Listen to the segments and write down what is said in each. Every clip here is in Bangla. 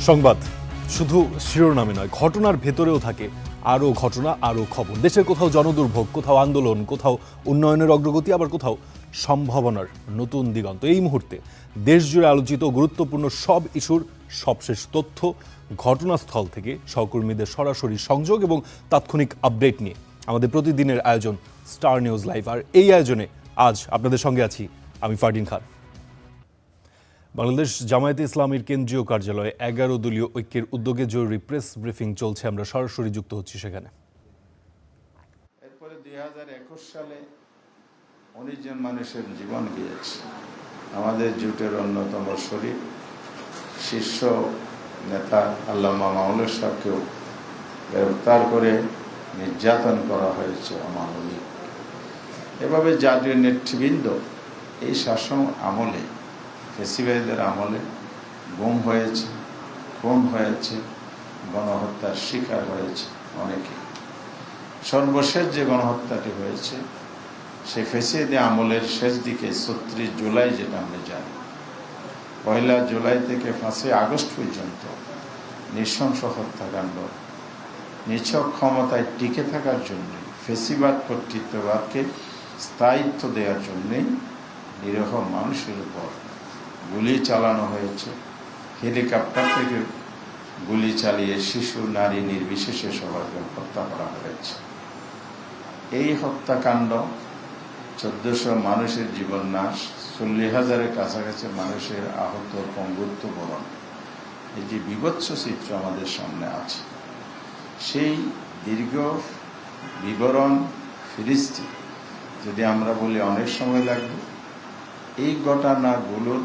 সংবাদ শুধু শিরোনামে নয়, ঘটনার ভেতরেও থাকে আরও ঘটনা, আরও খবর। দেশের কোথাও জনদুর্ভোগ, কোথাও আন্দোলন, কোথাও উন্নয়নের অগ্রগতি, আবার কোথাও সম্ভাবনার নতুন দিগন্ত। এই মুহূর্তে দেশজুড়ে আলোচিত গুরুত্বপূর্ণ সব ইস্যুর সবশেষ তথ্য, ঘটনাস্থল থেকে সহকর্মীদের সরাসরি সংযোগ এবং তাৎক্ষণিক আপডেট নিয়ে আমাদের প্রতিদিনের আয়োজন স্টার নিউজ লাইভ। আর এই আয়োজনে আজ আপনাদের সঙ্গে আছি আমি ফারদিন খান। বাংলাদেশ জামায়াতে ইসলামীর কেন্দ্রীয় কার্যালয়ে 11 দলীয় ঐক্যের উদ্যোগে জরুরি প্রেস ব্রিফিং চলছে। আমরা সরাসরি যুক্ত হচ্ছি সেখানে। এরপরে 2021 সালে 19 জন মানুষের জীবন গিয়েছে। আমাদের জোটের অন্যতম শরীফ শীর্ষ নেতা আল্লামা মামুনুল সাহেবকেও গ্রেফতার করে নির্যাতন করা হয়েছে অমানবিক। এভাবে জাতীয় নেতৃবৃন্দ এই শাসন আমলে, ফেসিবাদীদের আমলে গুম হয়েছে, খুন হয়েছে, গণহত্যার শিকার হয়েছে অনেকে। সর্বশেষ যে গণহত্যাটি হয়েছে সেই ফেসিবাদী আমলের শেষ দিকে 36 জুলাই, যেটা আমরা জানি, 1 জুলাই থেকে 5 আগস্ট পর্যন্ত নৃশংস হত্যাকাণ্ড, নিছক ক্ষমতায় টিকে থাকার জন্য, ফেসিবাদ কর্তৃত্ববাদকে স্থায়িত্ব দেওয়ার জন্যেই নিরীহ মানুষের উপর গুলি চালানো হয়েছে। হেলিকপ্টার থেকে গুলি চালিয়ে শিশু, নারী নির্বিশেষে সবাইকে হত্যা করা হয়েছে। এই হত্যাকাণ্ড 1400 মানুষের জীবন নাশ, 40,000-এর কাছাকাছি মানুষের আহত, পঙ্গুত্ব বরণ, এই যে বিভৎস চিত্র আমাদের সামনে আছে, সেই দীর্ঘ বিবরণ ফিরিস্তি যদি আমরা বলি অনেক সময় লাগবে। এই ঘটনাগুলোর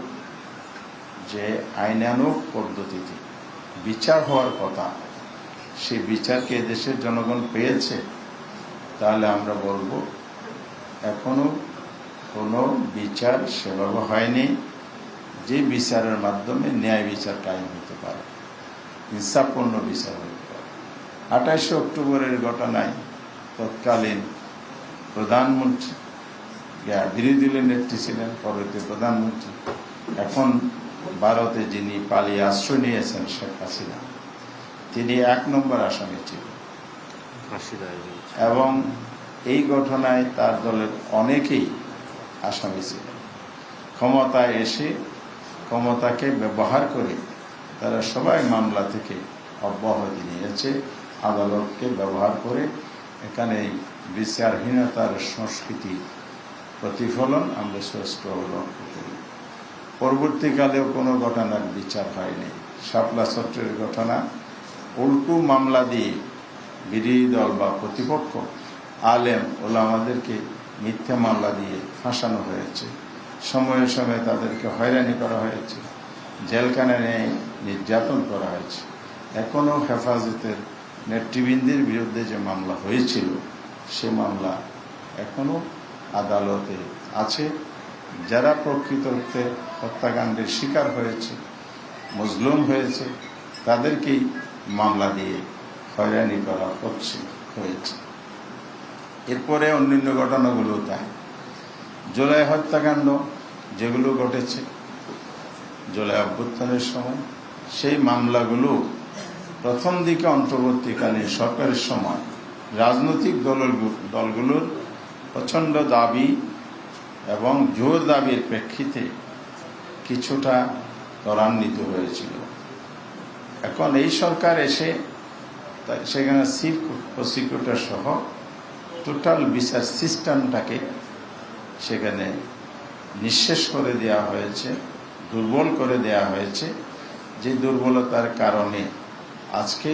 যে আইনানুগ পদ্ধতিতে বিচার হওয়ার কথা, সেই বিচারকে দেশের জনগণ পেয়েছে, তাহলে আমরা বলবো এখনো কোনো বিচার সেভাবে হয়নি যে বিচারের মাধ্যমে ন্যায় বিচার কায়েম হতে পারে, ইনসাফপূর্ণ বিচার হতে পারে। 28 অক্টোবরের ঘটনায় তৎকালীন প্রধানমন্ত্রী, বিরোধী দলের নেত্রী ছিলেন, পরবর্তী প্রধানমন্ত্রী, এখন ভারতে যিনি পালিয়ে আশ্রয় নিয়েছেন শেখ হাসিনা, তিনি 1 নম্বর আসামি ছিলেন। এবং এই ঘটনায় তার দলের অনেকেই আসামি ছিলেন। ক্ষমতায় এসে ক্ষমতাকে ব্যবহার করে তারা সবাই মামলা থেকে অব্যাহতি নিয়েছে, আদালতকে ব্যবহার করে। এখানে বিচারহীনতার সংস্কৃতি প্রতিফলন আমরা স্পষ্ট লক্ষ্য করি। পরবর্তীকালেও কোনো ঘটনার বিচার হয়নি। শাপলা চত্বরের ঘটনা, উল্টো মামলা দিয়ে বিরোধী দল বা প্রতিপক্ষ আলেম ওলামাদেরকে মিথ্যা মামলা দিয়ে ফাঁসানো হয়েছে। সময়ে সময়ে তাদেরকে হয়রানি করা হয়েছে, জেলখানায় নির্যাতন করা হয়েছে। এখনও হেফাজতের নেতৃবৃন্দের বিরুদ্ধে যে মামলা হয়েছিল, সে মামলা এখনও আদালতে আছে। যারা প্রকৃত অর্থে হত্যাকাণ্ডের শিকার হয়েছে, মজলুম হয়েছে, তাদেরকেই মামলা দিয়ে হয়রানি করা হয়েছে। এরপরে অন্যান্য ঘটনাগুলো তাই। জুলাই হত্যাকাণ্ড যেগুলো ঘটেছে জুলাই অভ্যুত্থানের সময়, সেই মামলাগুলো প্রথম দিকে অন্তর্বর্তীকালীন সরকারের সময় রাজনৈতিক দলগুলোর প্রচণ্ড দাবি এবং জোর দাবির প্রেক্ষিতে কিছুটা ত্বরান্বিত হয়েছিল। এখন এই সরকার এসে সেখানে চিফ প্রসিকিউটর সহ টোটাল বিচার সিস্টেমটাকে সেখানে নিঃশেষ করে দেওয়া হয়েছে, দুর্বল করে দেওয়া হয়েছে। যে দুর্বলতার কারণে আজকে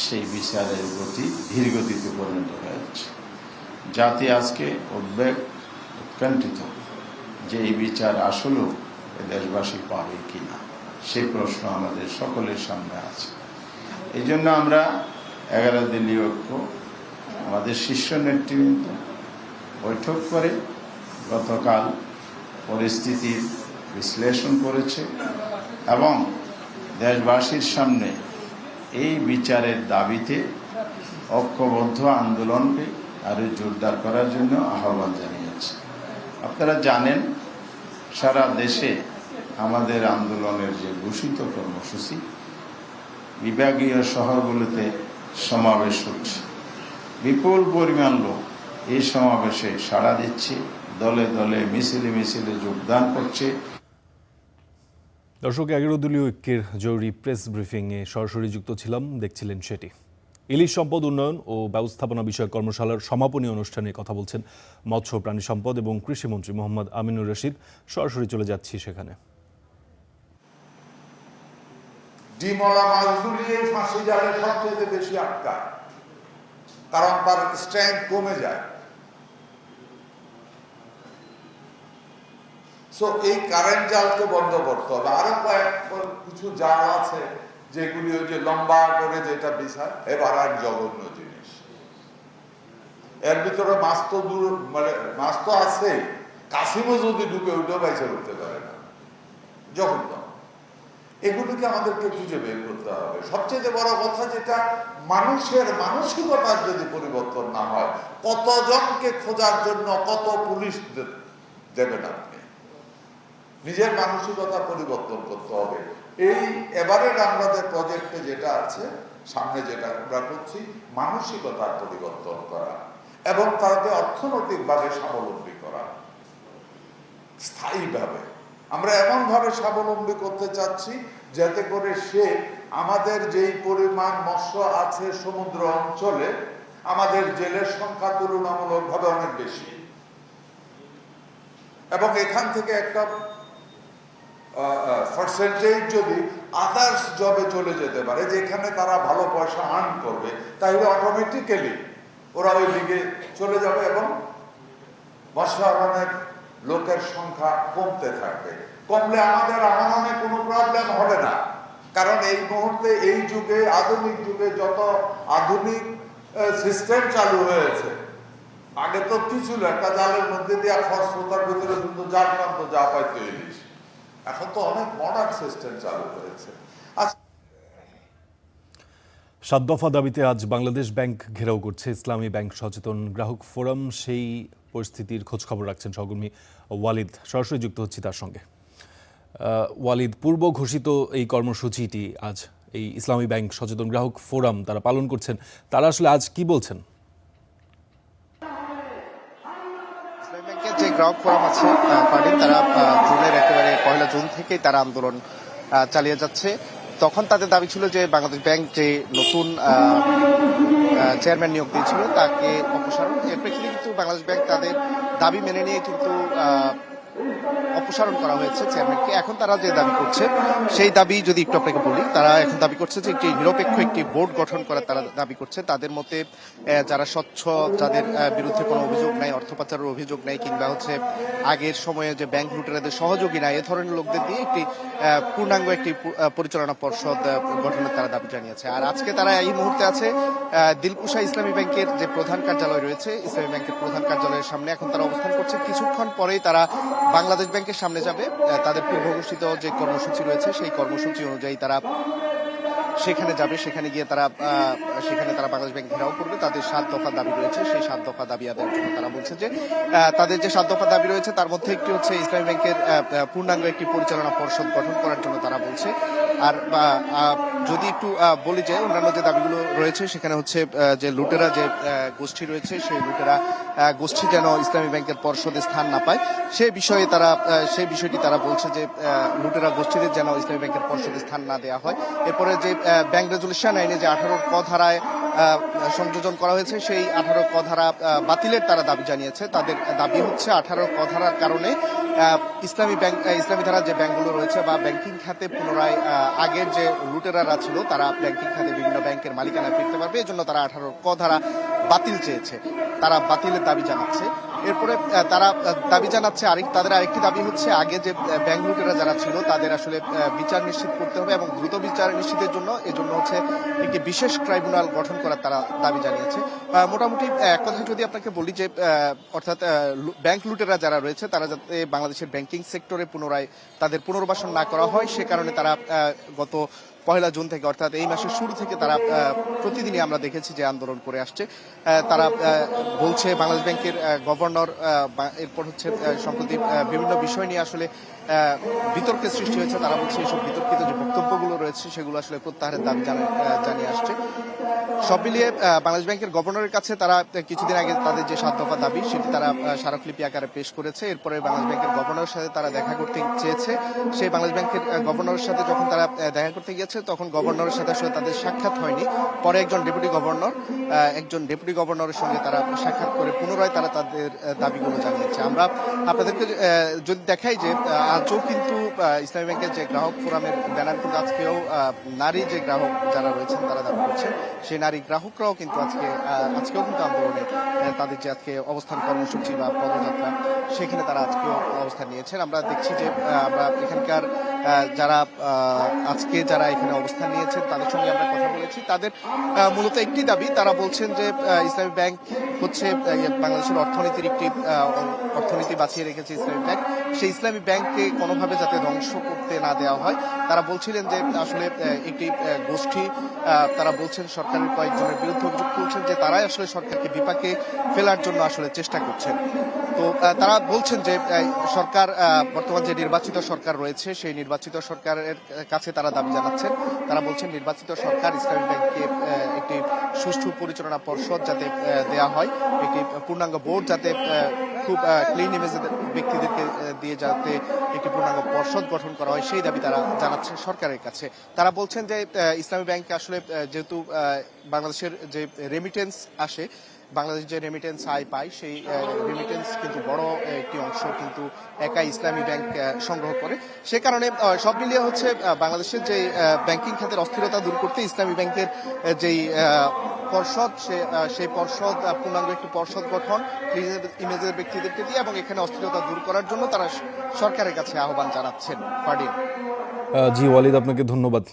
সেই বিচারের গতি ধীর গতিতে পরিণত হয়েছে। জাতি আজকে উৎকণ্ঠিত যে এই বিচার আসলেও দেশবাসী পাবে কিনা, সেই প্রশ্ন আমাদের সকলের সামনে আছে। এই জন্য আমরা 11 দলীয় ঐক্য, আমাদের শীর্ষ নেতৃবৃন্দ বৈঠক করে গতকাল পরিস্থিতির বিশ্লেষণ করেছে এবং দেশবাসীর সামনে এই বিচারের দাবিতে ঐক্যবদ্ধ আন্দোলনকে আরো জোরদার করার জন্য আহ্বান জানিয়েছে। আপনারা জানেন, সারা দেশে আমাদের আন্দোলনের যে ঘোষিত কর্মসূচি, বিভাগীয় শহরগুলোতে সমাবেশ হচ্ছে। বিপুল পরিমাণ লোক এই সমাবেশে সাড়া দিচ্ছে, দলে দলে মিছিলে মিছিলে যোগদান করছে। দর্শক, 11 দলীয় ঐক্যের জরুরি প্রেস ব্রিফিংয়ে সরাসরি যুক্ত ছিলাম, দেখছিলেন সেটি। ইলিশ সম্পদ উন্নয়ন ও ব্যবস্থাপনা বিষয়ক কর্মশালার সমাপনী অনুষ্ঠানে কথা বলছেন মৎস্য প্রাণী সম্পদ এবং কৃষিমন্ত্রী মোহাম্মদ আমিনুর রশিদ। সরাসরি চলে যাচ্ছি সেখানে। ডিমলা মাছগুলি এই ফাঁসি জালে সবচেয়ে বেশি আটকায়, কারণ তার স্ট্রেংথ কমে যায়। সো এই কারেন্ট জালকে বন্ধ করতে হবে। আরো কিছু জাল আছে যেগুলি ওই যে লম্বা করে যেটা বিছায়, এবার আর জঘন্য জিনিস। এর ভিতরে মাছ তো দূর, মানে মাছ তো আছে, কাশিমও যদি ঢুকে ওইটাও বাইসে উঠতে পারে না, জঘন্য। এগুলিকে আমাদেরকে খুঁজে বের করতে হবে। সবচেয়ে বড় কথা যেটা, মানুষের মানসিকতার যদি পরিবর্তন না হয়, কতজনকে খোঁজার জন্য কত পুলিশ দেবেন আপনি? নিজের মানসিকতা পরিবর্তন করতে হবে। এই এবারের আমাদের প্রজেক্টে যেটা আছে, সামনে যেটা আমরা করছি, মানসিকতার পরিবর্তন করা এবং তাকে অর্থনৈতিকভাবে স্বাবলম্বী করা স্থায়ীভাবে। আমরা এমন ভাবে স্বাবলম্বী করতে চাচ্ছি যাতে করে সে আমাদের যেই পরিমাণ মৎস্য আছে সমুদ্র অঞ্চলে, আমাদের জেলের সংখ্যা তুলনামূলকভাবে অনেক বেশি, এবং এখান থেকে একটা পার্সেন্টেজ যদি আদার্স জবে চলে যেতে পারে, যেখানে তারা ভালো পয়সা আর্ন করবে, তাহলে অটোমেটিক্যালি ওরা ওই দিকে চলে যাবে এবং মৎস্যায়নের লোকের সংখ্যা কমতে থাকবে। কমলে আমাদের আহরণে কোনো প্রবলেম হবে না, কারণ এই মুহূর্তে এই যুগে, আধুনিক যুগে যত আধুনিক সিস্টেম চালু হয়েছে, আগে তো কি ছিল, একটা জালের মধ্যে দিয়ে খরচ পোতার ভিতরে কিন্তু জাল প্রান্ত যা পাইতে ইলিশ। এখন তো অনেক মডার্ন সিস্টেম চালু হয়েছে। 7 দফা দাবিতে আজ বাংলাদেশ ব্যাংক ঘেরাও করছে ইসলামী ব্যাংক সচেতন গ্রাহক ফোরাম। সেই পরিস্থিতির খোঁজ খবর রাখছেন সহকর্মী ওয়ালিদ। সরাসরি যুক্ত হচ্ছি তার সঙ্গে। ওয়ালিদ, পূর্ব ঘোষিত এই কর্মসূচিটি আজ এই ইসলামী ব্যাংক সচেতন গ্রাহক ফোরাম তারা পালন করছেন, তারা আসলে আজ কি বলছেন? ইসলামী ব্যাংকের যে গ্রাহক ফোরাম আছে ফারদিন, তারা জুনের একেবারে 1 জুন থেকেই তারা আন্দোলন চালিয়ে যাচ্ছে। তখন তাদের দাবি ছিল যে বাংলাদেশ ব্যাংক যে নতুন চেয়ারম্যান নিয়োগ দিয়েছিল তাকে অপসারণ। এর প্রেক্ষিতে কিন্তু বাংলাদেশ ব্যাংক তাদের দাবি মেনে নিয়ে কিন্তু অপসারণ করা হয়েছে চেয়ারম্যানকে। এখন তারা যে দাবি করছে সেই দাবি যদি একটু আপনাকে বলি, তারা এখন দাবি করছে যে একটি নিরপেক্ষ একটি বোর্ড গঠন করার তারা দাবি করছে। তাদের মতে যারা স্বচ্ছ, যাদের বিরুদ্ধে কোনো অভিযোগ নাই, অর্থ পাচারের অভিযোগ নাই, কিংবা হচ্ছে আগের সময়ে যে ব্যাংক লুটেরাদের সহযোগী নাই, এ ধরনের লোকদের দিয়ে একটি পূর্ণাঙ্গ একটি পরিচালনা পর্ষদ গঠনের তারা দাবি জানিয়েছে। আর আজকে তারা এই মুহূর্তে আছে দিলকুশা ইসলামী ব্যাংকের যে প্রধান কার্যালয় রয়েছে, ইসলামী ব্যাংকের প্রধান কার্যালয়ের সামনে এখন তারা অবস্থান করছে। কিছুক্ষণ পরেই তারা বাংলাদেশ ব্যাংকের সামনে যাবে। তাদের পূর্ব ঘোষিত যে কর্মসূচি রয়েছে সেই কর্মসূচি অনুযায়ী তারা সেখানে যাবে। সেখানে গিয়ে তারা বাংলাদেশ ব্যাংক ঘেরাও করবে। তাদের 7 দফা দাবি রয়েছে, সেই 7 দফা দাবি আদায়ের জন্য তারা বলছে যে তাদের যে 7 দফা দাবি রয়েছে তার মধ্যে একটি হচ্ছে ইসলামী ব্যাংকের পূর্ণাঙ্গ একটি পরিচালনা পর্ষদ গঠন করার জন্য তারা বলছে। আর যদি একটু বলি যে অন্যান্য যে দাবিগুলো রয়েছে সেখানে হচ্ছে যে লুটেরা যে গোষ্ঠী রয়েছে, সেই লুটেরা গোষ্ঠী যেন ইসলামী ব্যাংকের পর্ষদে স্থান না পায় সেই বিষয়টি তারা বলছে যে লুটেরা গোষ্ঠীদের যেন ইসলামী ব্যাংকের পর্ষদে স্থান না দেওয়া হয়। এরপরে যে ব্যাংক রেজুলেশন আইনে যে 18 ক ধারায় সংযোজন করা হয়েছে, সেই 18 ক ধারা বাতিলের তারা দাবি জানিয়েছে। তাদের দাবি হচ্ছে 18 ক ধারার কারণে ইসলামী ধারা যে ব্যাংকগুলো রয়েছে বা ব্যাংকিং খাতে পুনরায় আগের যে লুটেরারা ছিল তারা ব্যাংকিং খাতে বিভিন্ন ব্যাংকের মালিকানা ফিরতে পারবে। এজন্য তারা 18 ক ধারা বাতিল চেয়েছে, তারা বাতিলের দাবি জানাচ্ছে। এরপরে তারা দাবি জানাচ্ছে তাদের আরেকটি দাবি হচ্ছে আগে যে ব্যাংক লুটেরা যারা ছিল তাদের আসলে বিচার নিশ্চিত করতে হবে এবং দ্রুত বিচার নিশ্চিতের জন্য এজন্য হচ্ছে একটি বিশেষ ট্রাইব্যুনাল গঠন করার তারা দাবি জানিয়েছে। মোটামুটি এক কথায় যদি আপনাকে বলি যে অর্থাৎ ব্যাংক লুটেরা যারা রয়েছে তারা যাতে বাংলাদেশের ব্যাংকিং সেক্টরে পুনরায় তাদের পুনর্বাসন না করা হয় সে কারণে তারা গত 1 জুন থেকে অর্থাৎ এই মাসের শুরু থেকে তারা প্রতিদিনই আমরা দেখেছি যে আন্দোলন করে আসছে। তারা বলছে বাংলাদেশ ব্যাংকের গভর্নর, এরপর হচ্ছে সম্প্রতি বিভিন্ন বিষয় নিয়ে আসলে বিতর্কের সৃষ্টি হয়েছে। তারা বলছে এইসব বিতর্কিত যে বক্তব্যগুলো রয়েছে সেগুলো আসলে প্রত্যাহারের দাবি জানিয়ে আসছে। সব মিলিয়ে বাংলাদেশ ব্যাংকের গভর্নরের কাছে তারা কিছুদিন আগে তাদের যে 7 দফা দাবি সেটি তারা স্মারকলিপি আকারে পেশ করেছে। এরপরে বাংলাদেশ ব্যাংকের গভর্নরের সাথে তারা দেখা করতে চেয়েছে। সেই বাংলাদেশ ব্যাংকের গভর্নরের সাথে যখন তারা দেখা করতে গিয়েছে তখন গভর্নরের সাথে আসলে তাদের সাক্ষাৎ হয়নি। পরে একজন ডেপুটি গভর্নরের সঙ্গে তারা সাক্ষাৎ করে পুনরায় তারা তাদের দাবিগুলো জানিয়েছে। আমরা আপনাদেরকে যদি দেখাই যে আজও কিন্তু ইসলামী ব্যাংকের যে গ্রাহক ফোরামের ব্যানার কিন্তু আজকেও নারী যে গ্রাহক যারা রয়েছেন তারা দাবি করছেন সেই নারী গ্রাহকরাও কিন্তু আজকেও কিন্তু আন্দোলনে তাদের যে আজকে অবস্থান কর্মসূচি বা পদযাত্রা সেখানে তারা আজকেও অবস্থান নিয়েছেন। আমরা দেখছি যে আমরা এখানকার যারা এখানে অবস্থান নিয়েছেন তাদের সঙ্গে আমরা কথা বলেছি। তাদের মূলত একটি দাবি, তারা বলছেন যে ইসলামী ব্যাংক হচ্ছে বাংলাদেশের অর্থনীতি বাঁচিয়ে রেখেছে ইসলামী ব্যাংক, সেই ইসলামী ব্যাংককে কোনোভাবে যাতে ধ্বংস করতে না দেওয়া হয়। তারা বলছিলেন যে আসলে একটি গোষ্ঠী, তারা বলছেন সরকারের কয়েকজনের বিরুদ্ধে অভিযোগ তুলছেন যে তারাই আসলে সরকারকে বিপাকে ফেলার জন্য আসলে চেষ্টা করছেন। তো তারা বলছেন যে সরকার, বর্তমান যে নির্বাচিত সরকার রয়েছে সেই নির্বাচিত সরকারের কাছে তারা দাবি জানাচ্ছেন। তারা বলছেন নির্বাচিত সরকার ইসলামী ব্যাংককে একটি সুষ্ঠু পরিচালনা পর্ষদ যাতে দেয়া হয়, একটি পূর্ণাঙ্গ বোর্ড যাতে খুব ক্লিন ইমেজের ব্যক্তিদেরকে দিয়ে যাতে একটি পূর্ণাঙ্গ পর্ষদ গঠন করা হয় সেই দাবি তারা জানাচ্ছেন সরকারের কাছে। তারা বলছেন যে ইসলামী ব্যাংক আসলে যেহেতু বাংলাদেশের যে রেমিটেন্স আসে, বাংলাদেশ যে রেমিটেন্স আয় পায় সেই রেমিটেন্স কিন্তু বড় একটি অংশ কিন্তু একাই ইসলামী ব্যাংক সংগ্রহ করে। সে কারণে সব মিলিয়ে হচ্ছে বাংলাদেশের যে ব্যাংকিং খাতের অস্থিরতা দূর করতে ইসলামী ব্যাংকের যেই পর্ষদ সেই পর্ষদ পূর্ণাঙ্গ একটি পর্ষদ গঠন ইমেজের ব্যক্তিদেরকে দিয়ে এবং এখানে অস্থিরতা দূর করার জন্য তারা সরকারের কাছে আহ্বান জানাচ্ছেন। ফারদিন। জি ওয়ালিদ, আপনাকে ধন্যবাদ।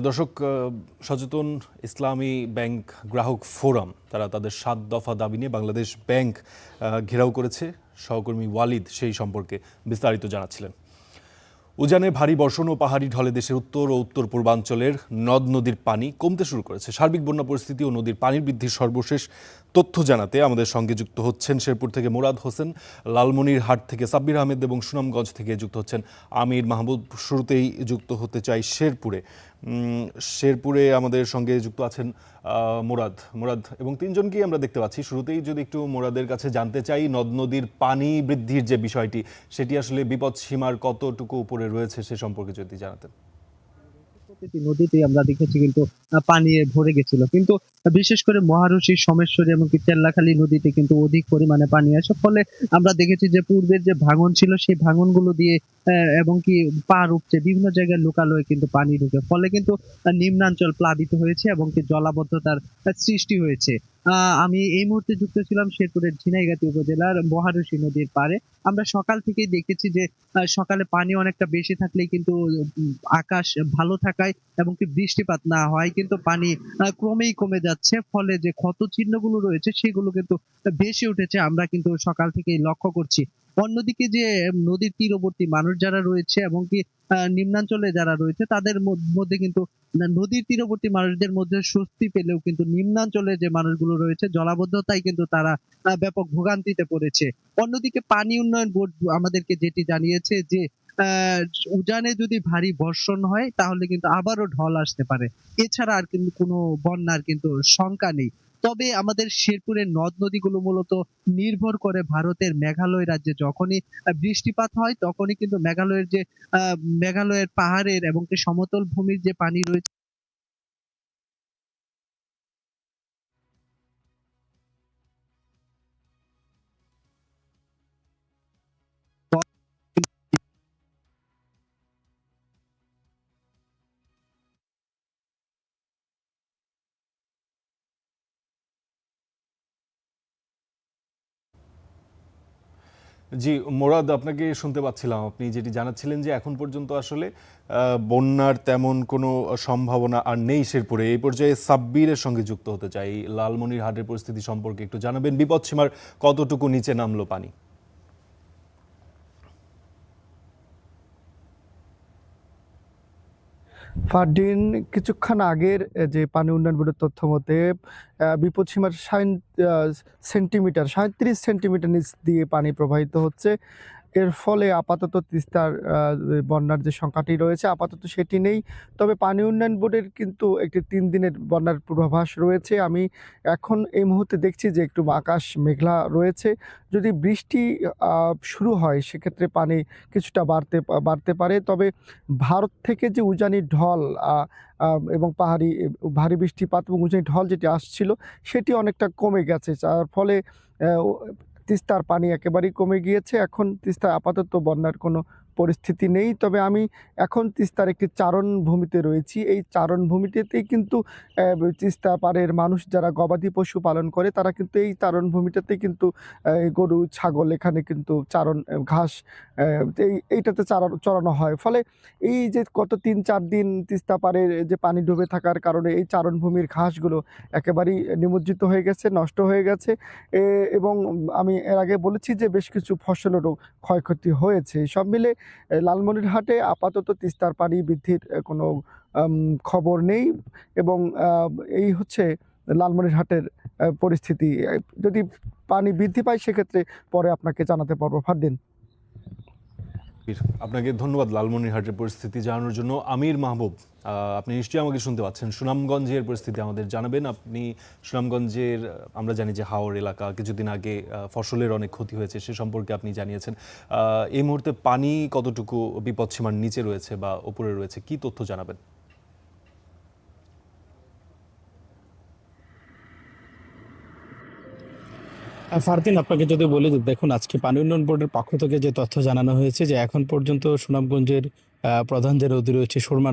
দর্শক, সচেতন ইসলামী ব্যাংক গ্রাহক ফোরাম তারা তাদের 7 দফা দাবি নিয়ে বাংলাদেশ ব্যাংক ঘেরাও করেছে। সহকর্মী ওয়ালিদ সেই সম্পর্কে বিস্তারিত জানাচ্ছিলেন। উজানে ভারী বর্ষণ ও পাহাড়ি ঢলে দেশের উত্তর ও উত্তর পূর্বাঞ্চলের নদ নদীর পানি কমতে শুরু করেছে। সার্বিক বন্যা পরিস্থিতি ও নদীর পানির বৃদ্ধির সর্বশেষ তথ্য জানাতে আমাদের সঙ্গে যুক্ত হচ্ছেন শেরপুর থেকে মুরাদ হোসেন, লালমনিরহাট থেকে সাব্বির আহমেদ এবং সুনামগঞ্জ থেকে যুক্ত হচ্ছেন আমির মাহমুদ। শুরুতেই যুক্ত হতে চাই শেরপুরে আমাদের সঙ্গে যুক্ত আছেন মুরাদ এবং তিনজনকেই আমরা দেখতে পাচ্ছি। শুরুতেই যদি একটু মুরাদের কাছে জানতে চাই, নদ নদীর পানি বৃদ্ধির যে বিষয়টি সেটি আসলে বিপদ সীমার কতটুকু উপরে রয়েছে সে সম্পর্কে যদি জানাতেন। প্রতিটি নদীতে আমরা দেখেছি কিন্তু পানি ভরে গেছিল, কিন্তু বিশেষ করে মহারশী, সোমেশ্বরী এবং চেল্লাখালী নদীতে কিন্তু অধিক পরিমাণে পানি আসে। ফলে আমরা দেখেছি যে পূর্বের যে ভাঙন ছিল সেই ভাঙনগুলো দিয়ে এবং কি পার উপচে বিভিন্ন জায়গায় লোকালয়ে কিন্তু পানি ঢুকে, ফলে কিন্তু নিম্নাঞ্চল প্লাবিত হয়েছে এবং কি জলাবদ্ধতার সৃষ্টি হয়েছে। আমি এই মুহূর্তে যুক্ত ছিলাম শেরপুরের ঝিনাইগাতি উপজেলার মহারশী নদীর পাড়ে। আমরা সকাল থেকেই দেখেছি যে সকালে পানি অনেকটা বেশি থাকলেই কিন্তু আকাশ ভালো থাকায় এবং কি বৃষ্টিপাত না হয় কিন্তু পানি ক্রমেই কমে যাচ্ছে, ফলে যে ক্ষত চিহ্নগুলো রয়েছে সেগুলো কিন্তু বেশি উঠেছে, আমরা কিন্তু সকাল থেকেই লক্ষ্য করছি। অন্যদিকে যে নদীর তীরবর্তী মানুষ যারা রয়েছে এবং কি নিম্নাঞ্চলে যারা রয়েছে তাদের মধ্যে কিন্তু নদীর তীরবর্তী মানুষদের মধ্যে স্বস্তি পেলেও কিন্তু নিম্নাঞ্চলে যে মানুষগুলো রয়েছে জলাবদ্ধতায় কিন্তু তারা ব্যাপক ভোগান্তিতে পড়েছে। অন্যদিকে পানি উন্নয়ন বোর্ড আমাদেরকে যেটি জানিয়েছে যে উজানে যদি ভারী বর্ষণ হয় তাহলে কিন্তু আবারও ঢল আসতে পারে, এছাড়া আর কিন্তু কোনো বন্যার কিন্তু শঙ্কা নেই। তবে আমাদের শেরপুরের নদ নদীগুলো মূলত নির্ভর করে ভারতের মেঘালয় রাজ্যে। যখনই বৃষ্টিপাত হয় তখনই কিন্তু মেঘালয়ের পাহাড়ের এবং সমতল ভূমির যে পানি রয়েছে জি মুরাদ, আপনাকে শুনতে পাচ্ছিলাম। আপনি যেটি জানাচ্ছিলেন যে এখন পর্যন্ত আসলে বন্যার তেমন কোনো সম্ভাবনা আর নেই শেরপুরে। এই পর্যায়ে সাব্বিরের সঙ্গে যুক্ত হতে চাই। লালমনিরহাটের পরিস্থিতি সম্পর্কে একটু জানাবেন। বিপদসীমার কতটুকু নিচে নামলো পানি? ফারদিন, কিছুক্ষণ আগের যে পানি উন্নয়ন বোর্ডের তথ্য মতে বিপদসীমার 37 সেন্টিমিটার নিচ দিয়ে পানি প্রবাহিত হচ্ছে। এর ফলে আপাতত তিস্তার বন্যার যে সংখ্যাটি রয়েছে আপাতত সেটি নেই। তবে পানি উন্নয়ন বোর্ডের কিন্তু একটি 3 দিনের বন্যার পূর্বাভাস রয়েছে। আমি এখন এই মুহূর্তে দেখছি যে একটু আকাশ মেঘলা রয়েছে। যদি বৃষ্টি শুরু হয় সেক্ষেত্রে পানি কিছুটা বাড়তে পারে। তবে ভারত থেকে যে উজানি ঢল এবং ভারী বৃষ্টিপাত এবং উজানি ঢল যেটি আসছিল সেটি অনেকটা কমে গেছে, যার ফলে তিস্তার পানি একেবারেই কমে গিয়েছে। এখন তিস্তায় আপাতত বন্যার কোনো পরিস্থিতি নেই। তবে আমি এখন তিস্তার একটি চারণভূমিতে রয়েছি। এই চারণভূমিটিতেই কিন্তু তিস্তা পাড়ের মানুষ যারা গবাদি পশু পালন করে তারা কিন্তু এই চারণভূমিটাতে কিন্তু গরু ছাগল এখানে কিন্তু ঘাস এইটাতে চড়ানো হয়। ফলে এই যে গত 3-4 দিন তিস্তা পাড়ের যে পানি ডুবে থাকার কারণে এই চারণভূমির ঘাসগুলো একেবারেই নিমজ্জিত হয়ে গেছে, নষ্ট হয়ে গেছে। এবং আমি এর আগে বলেছি যে বেশ কিছু ফসলেরও ক্ষয়ক্ষতি হয়েছে। সব মিলে লালমনিরহাটে আপাতত তিস্তার পানি বৃদ্ধির কোনো খবর নেই এবং এই হচ্ছে লালমনিরহাটের পরিস্থিতি। যদি পানি বৃদ্ধি পায় সেক্ষেত্রে পরে আপনাকে জানাতে পারবো। ফারদিন। আপনাকে ধন্যবাদ লালমনিরহাটের পরিস্থিতি জানানোর জন্য। আমির মাহবুব, আপনি নিশ্চয়ই আমাকে শুনতে পাচ্ছেন। সুনামগঞ্জের পরিস্থিতি আমাদের জানাবেন। আপনি সুনামগঞ্জের, আমরা জানি যে হাওর এলাকা কিছুদিন আগে ফসলের অনেক ক্ষতি হয়েছে, সে সম্পর্কে আপনি জানিয়েছেন। এই মুহূর্তে পানি কতটুকু বিপদসীমার নিচে রয়েছে বা উপরে রয়েছে, কি তথ্য জানাবেন? ফারদিন, আপনাকে যদি বলি যে দেখুন, আজকে পানি উন্নয়ন বোর্ডের পক্ষ থেকে যে তথ্য জানানো হয়েছে যে এখন পর্যন্ত সুনামগঞ্জের প্রধান যে নদী রয়েছে সুরমা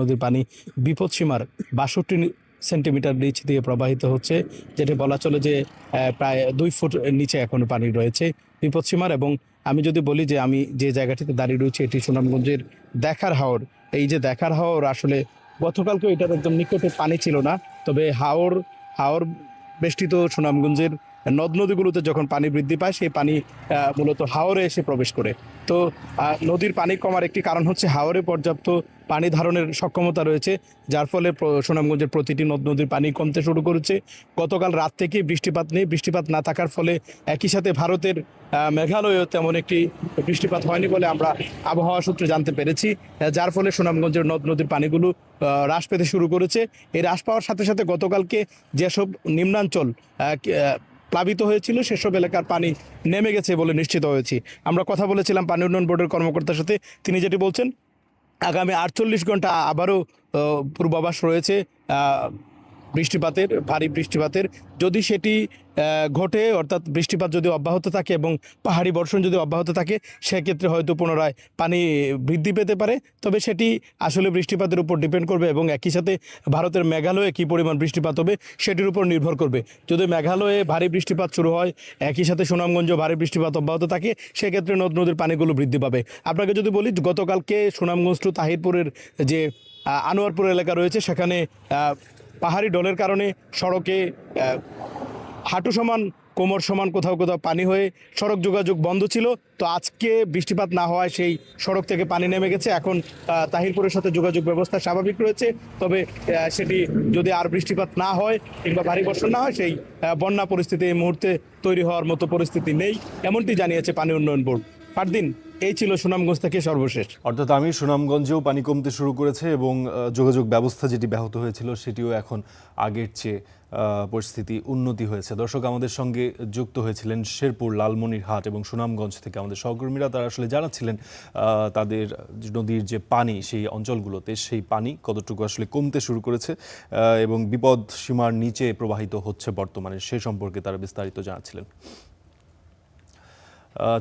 নদীর পানি বিপদসীমার 62 সেন্টিমিটার নিচ দিয়ে প্রবাহিত হচ্ছে, যেটা বলা চলে যে প্রায় 2 ফুট নিচে এখন পানি রয়েছে বিপদসীমার। এবং আমি যদি বলি যে আমি যে জায়গাটিতে দাঁড়িয়ে রয়েছি এটি সুনামগঞ্জের দেখার হাওর। এই যে দেখার হাওর, আসলে গতকালকেও এটার একদম নিকটে পানি ছিল না, তবে হাওর বেষ্টিত সুনামগঞ্জের নদ নদীগুলোতে যখন পানি বৃদ্ধি পায় সেই পানি মূলত হাওরে এসে প্রবেশ করে। তো নদীর পানি কমার একটি কারণ হচ্ছে হাওরে পর্যাপ্ত পানি ধারণের সক্ষমতা রয়েছে, যার ফলে সুনামগঞ্জের প্রতিটি নদ নদীর পানি কমতে শুরু করেছে। গতকাল রাত থেকে বৃষ্টিপাত নেই। বৃষ্টিপাত না থাকার ফলে একই সাথে ভারতের মেঘালয়েও তেমন একটি বৃষ্টিপাত হয়নি বলে আমরা আবহাওয়া সূত্রে জানতে পেরেছি, যার ফলে সুনামগঞ্জের নদ নদীর পানিগুলো হ্রাস পেতে শুরু করেছে। এই হ্রাস পাওয়ার সাথে সাথে গতকালকে যেসব নিম্নাঞ্চল প্লাবিত হয়েছিল সেসব এলাকার পানি নেমে গেছে বলে নিশ্চিত হয়েছি। আমরা কথা বলেছিলাম পানি উন্নয়ন বোর্ডের কর্মকর্তার সাথে, তিনি যেটি বলছেন আগামী 48 ঘন্টা আবারও পূর্বাভাস রয়েছে ভারী বৃষ্টিপাতের। যদি সেটি ঘটে, অর্থাৎ বৃষ্টিপাত যদি অব্যাহত থাকে এবং পাহাড়ি বর্ষণ যদি অব্যাহত থাকে, সেক্ষেত্রে হয়তো পুনরায় পানি বৃদ্ধি পেতে পারে। তবে সেটি আসলে বৃষ্টিপাতের উপর ডিপেন্ড করবে এবং একই সাথে ভারতের মেঘালয়ে কী পরিমাণ বৃষ্টিপাত হবে সেটির উপর নির্ভর করবে। যদি মেঘালয়ে ভারী বৃষ্টিপাত শুরু হয়, একই সাথে সুনামগঞ্জে ভারী বৃষ্টিপাত অব্যাহত থাকে, সেক্ষেত্রে নদ নদীর পানিগুলো বৃদ্ধি পাবে। আপনাকে যদি বলি, গতকালকে সুনামগঞ্জ টু তাহিরপুরের যে আনোয়ারপুর এলাকা রয়েছে সেখানে পাহাড়ি ঢলের কারণে সড়কে হাঁটু সমান কোমর সমান কোথাও কোথাও পানি হয়ে সড়ক যোগাযোগ বন্ধ ছিল। তো আজকে বৃষ্টিপাত না হওয়ায় সেই সড়ক থেকে পানি নেমে গেছে। এখন তাহিরপুরের সাথে যোগাযোগ ব্যবস্থা স্বাভাবিক রয়েছে। তবে সেটি যদি আর বৃষ্টিপাত না হয় কিংবা ভারী বর্ষণ না হয়, সেই বন্যা পরিস্থিতি এই মুহূর্তে তৈরি হওয়ার মতো পরিস্থিতি নেই, এমনটি জানিয়েছে পানি উন্নয়ন বোর্ড। ফারদিন, এই ছিল সুনামগঞ্জ থেকে সর্বশেষ। অর্থাৎ সুনামগঞ্জেও পানি কমতে শুরু করেছে এবং যোগাযোগ ব্যবস্থা যেটি ব্যাহত হয়েছিল সেটিও এখন আগের চেয়ে পরিস্থিতি উন্নতি হয়েছে। দর্শক, আমাদের সঙ্গে যুক্ত হয়েছিলেন শেরপুর, লালমনিরহাট এবং সুনামগঞ্জ থেকে আমাদের সহকর্মীরা। তারা আসলে জানাচ্ছিলেন তাদের নদীর যে পানি সেই অঞ্চলগুলোতে সেই পানি কতটুকু আসলে কমতে শুরু করেছে এবং বিপদ সীমার নিচে প্রবাহিত হচ্ছে বর্তমানে, সে সম্পর্কে তারা বিস্তারিত জানাচ্ছিলেন।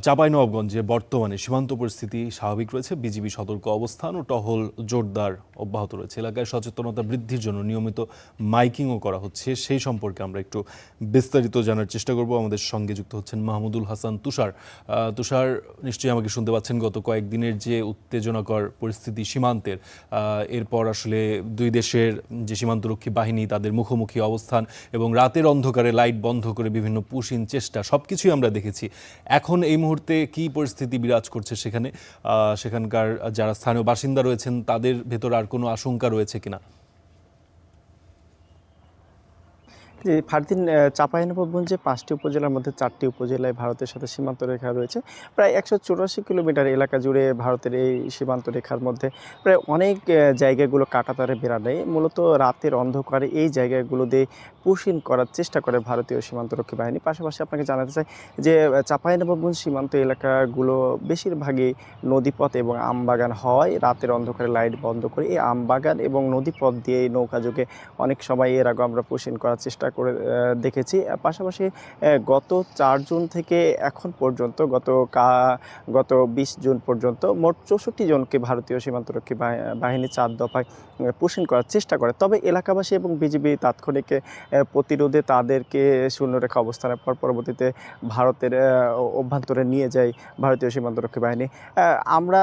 চাঁপাইনবাবগঞ্জে বর্তমানে সীমান্ত পরিস্থিতি স্বাভাবিক রয়েছে। বিজিবি সতর্ক অবস্থান ও টহল জোরদার অব্যাহত রয়েছে। এলাকায় সচেতনতা বৃদ্ধির জন্য নিয়মিত মাইকিংও করা হচ্ছে। সেই সম্পর্কে আমরা একটু বিস্তারিত জানার চেষ্টা করব। আমাদের সঙ্গে যুক্ত হচ্ছেন মাহমুদুল হাসান তুষার। তুষার, নিশ্চয়ই আমাকে শুনতে পাচ্ছেন। গত কয়েকদিনের যে উত্তেজনাকর পরিস্থিতি সীমান্তের, এরপর আসলে দুই দেশের যে সীমান্তরক্ষী বাহিনী তাদের মুখোমুখি অবস্থান এবং রাতের অন্ধকারে লাইট বন্ধ করে বিভিন্ন পুশিন চেষ্টা, সব কিছুই আমরা দেখেছি। এখন এই মুহূর্তে কি পরিস্থিতি বিরাজ করছে সেখানে? সেখানকার যারা স্থানীয় বাসিন্দা রয়েছেন তাদের ভেতর আর কোনো আশঙ্কা রয়েছে কিনা? যে ফারদিন চাঁপাইনবাবগঞ্জে 5টি উপজেলার মধ্যে 4টি উপজেলায় ভারতের সাথে সীমান্ত রেখা রয়েছে। প্রায় 184 কিলোমিটার এলাকা জুড়ে ভারতের এই সীমান্ত রেখার মধ্যে প্রায় অনেক জায়গাগুলো কাঁটাতারে বেড়া নেই। মূলত রাতের অন্ধকারে এই জায়গাগুলো দিয়ে পুশিন করার চেষ্টা করে ভারতীয় সীমান্তরক্ষী বাহিনী। পাশাপাশি আপনাকে জানাতে চাই যে চাঁপাইনবাবগঞ্জ সীমান্ত এলাকাগুলো বেশিরভাগই নদীপথ এবং আমবাগান হয়। রাতের অন্ধকারে লাইট বন্ধ করে এই আমবাগান এবং নদীপথ দিয়ে এই নৌকাযোগে অনেক সময় এর আগে আমরা পুশিন করার চেষ্টা করে দেখেছি। পাশাপাশি গত 4 জুন থেকে এখন পর্যন্ত গত 20 জুন পর্যন্ত মোট 64 জনকে ভারতীয় সীমান্তরক্ষী বাহিনী 4 দফায় পুশিন করার চেষ্টা করে। তবে এলাকাবাসী এবং বিজিবি তাৎক্ষণিক প্রতিরোধে তাদেরকে শূন্যরেখা অবস্থানের পর পরবর্তীতে ভারতের অভ্যন্তরে নিয়ে যায় ভারতীয় সীমান্তরক্ষী বাহিনী। আমরা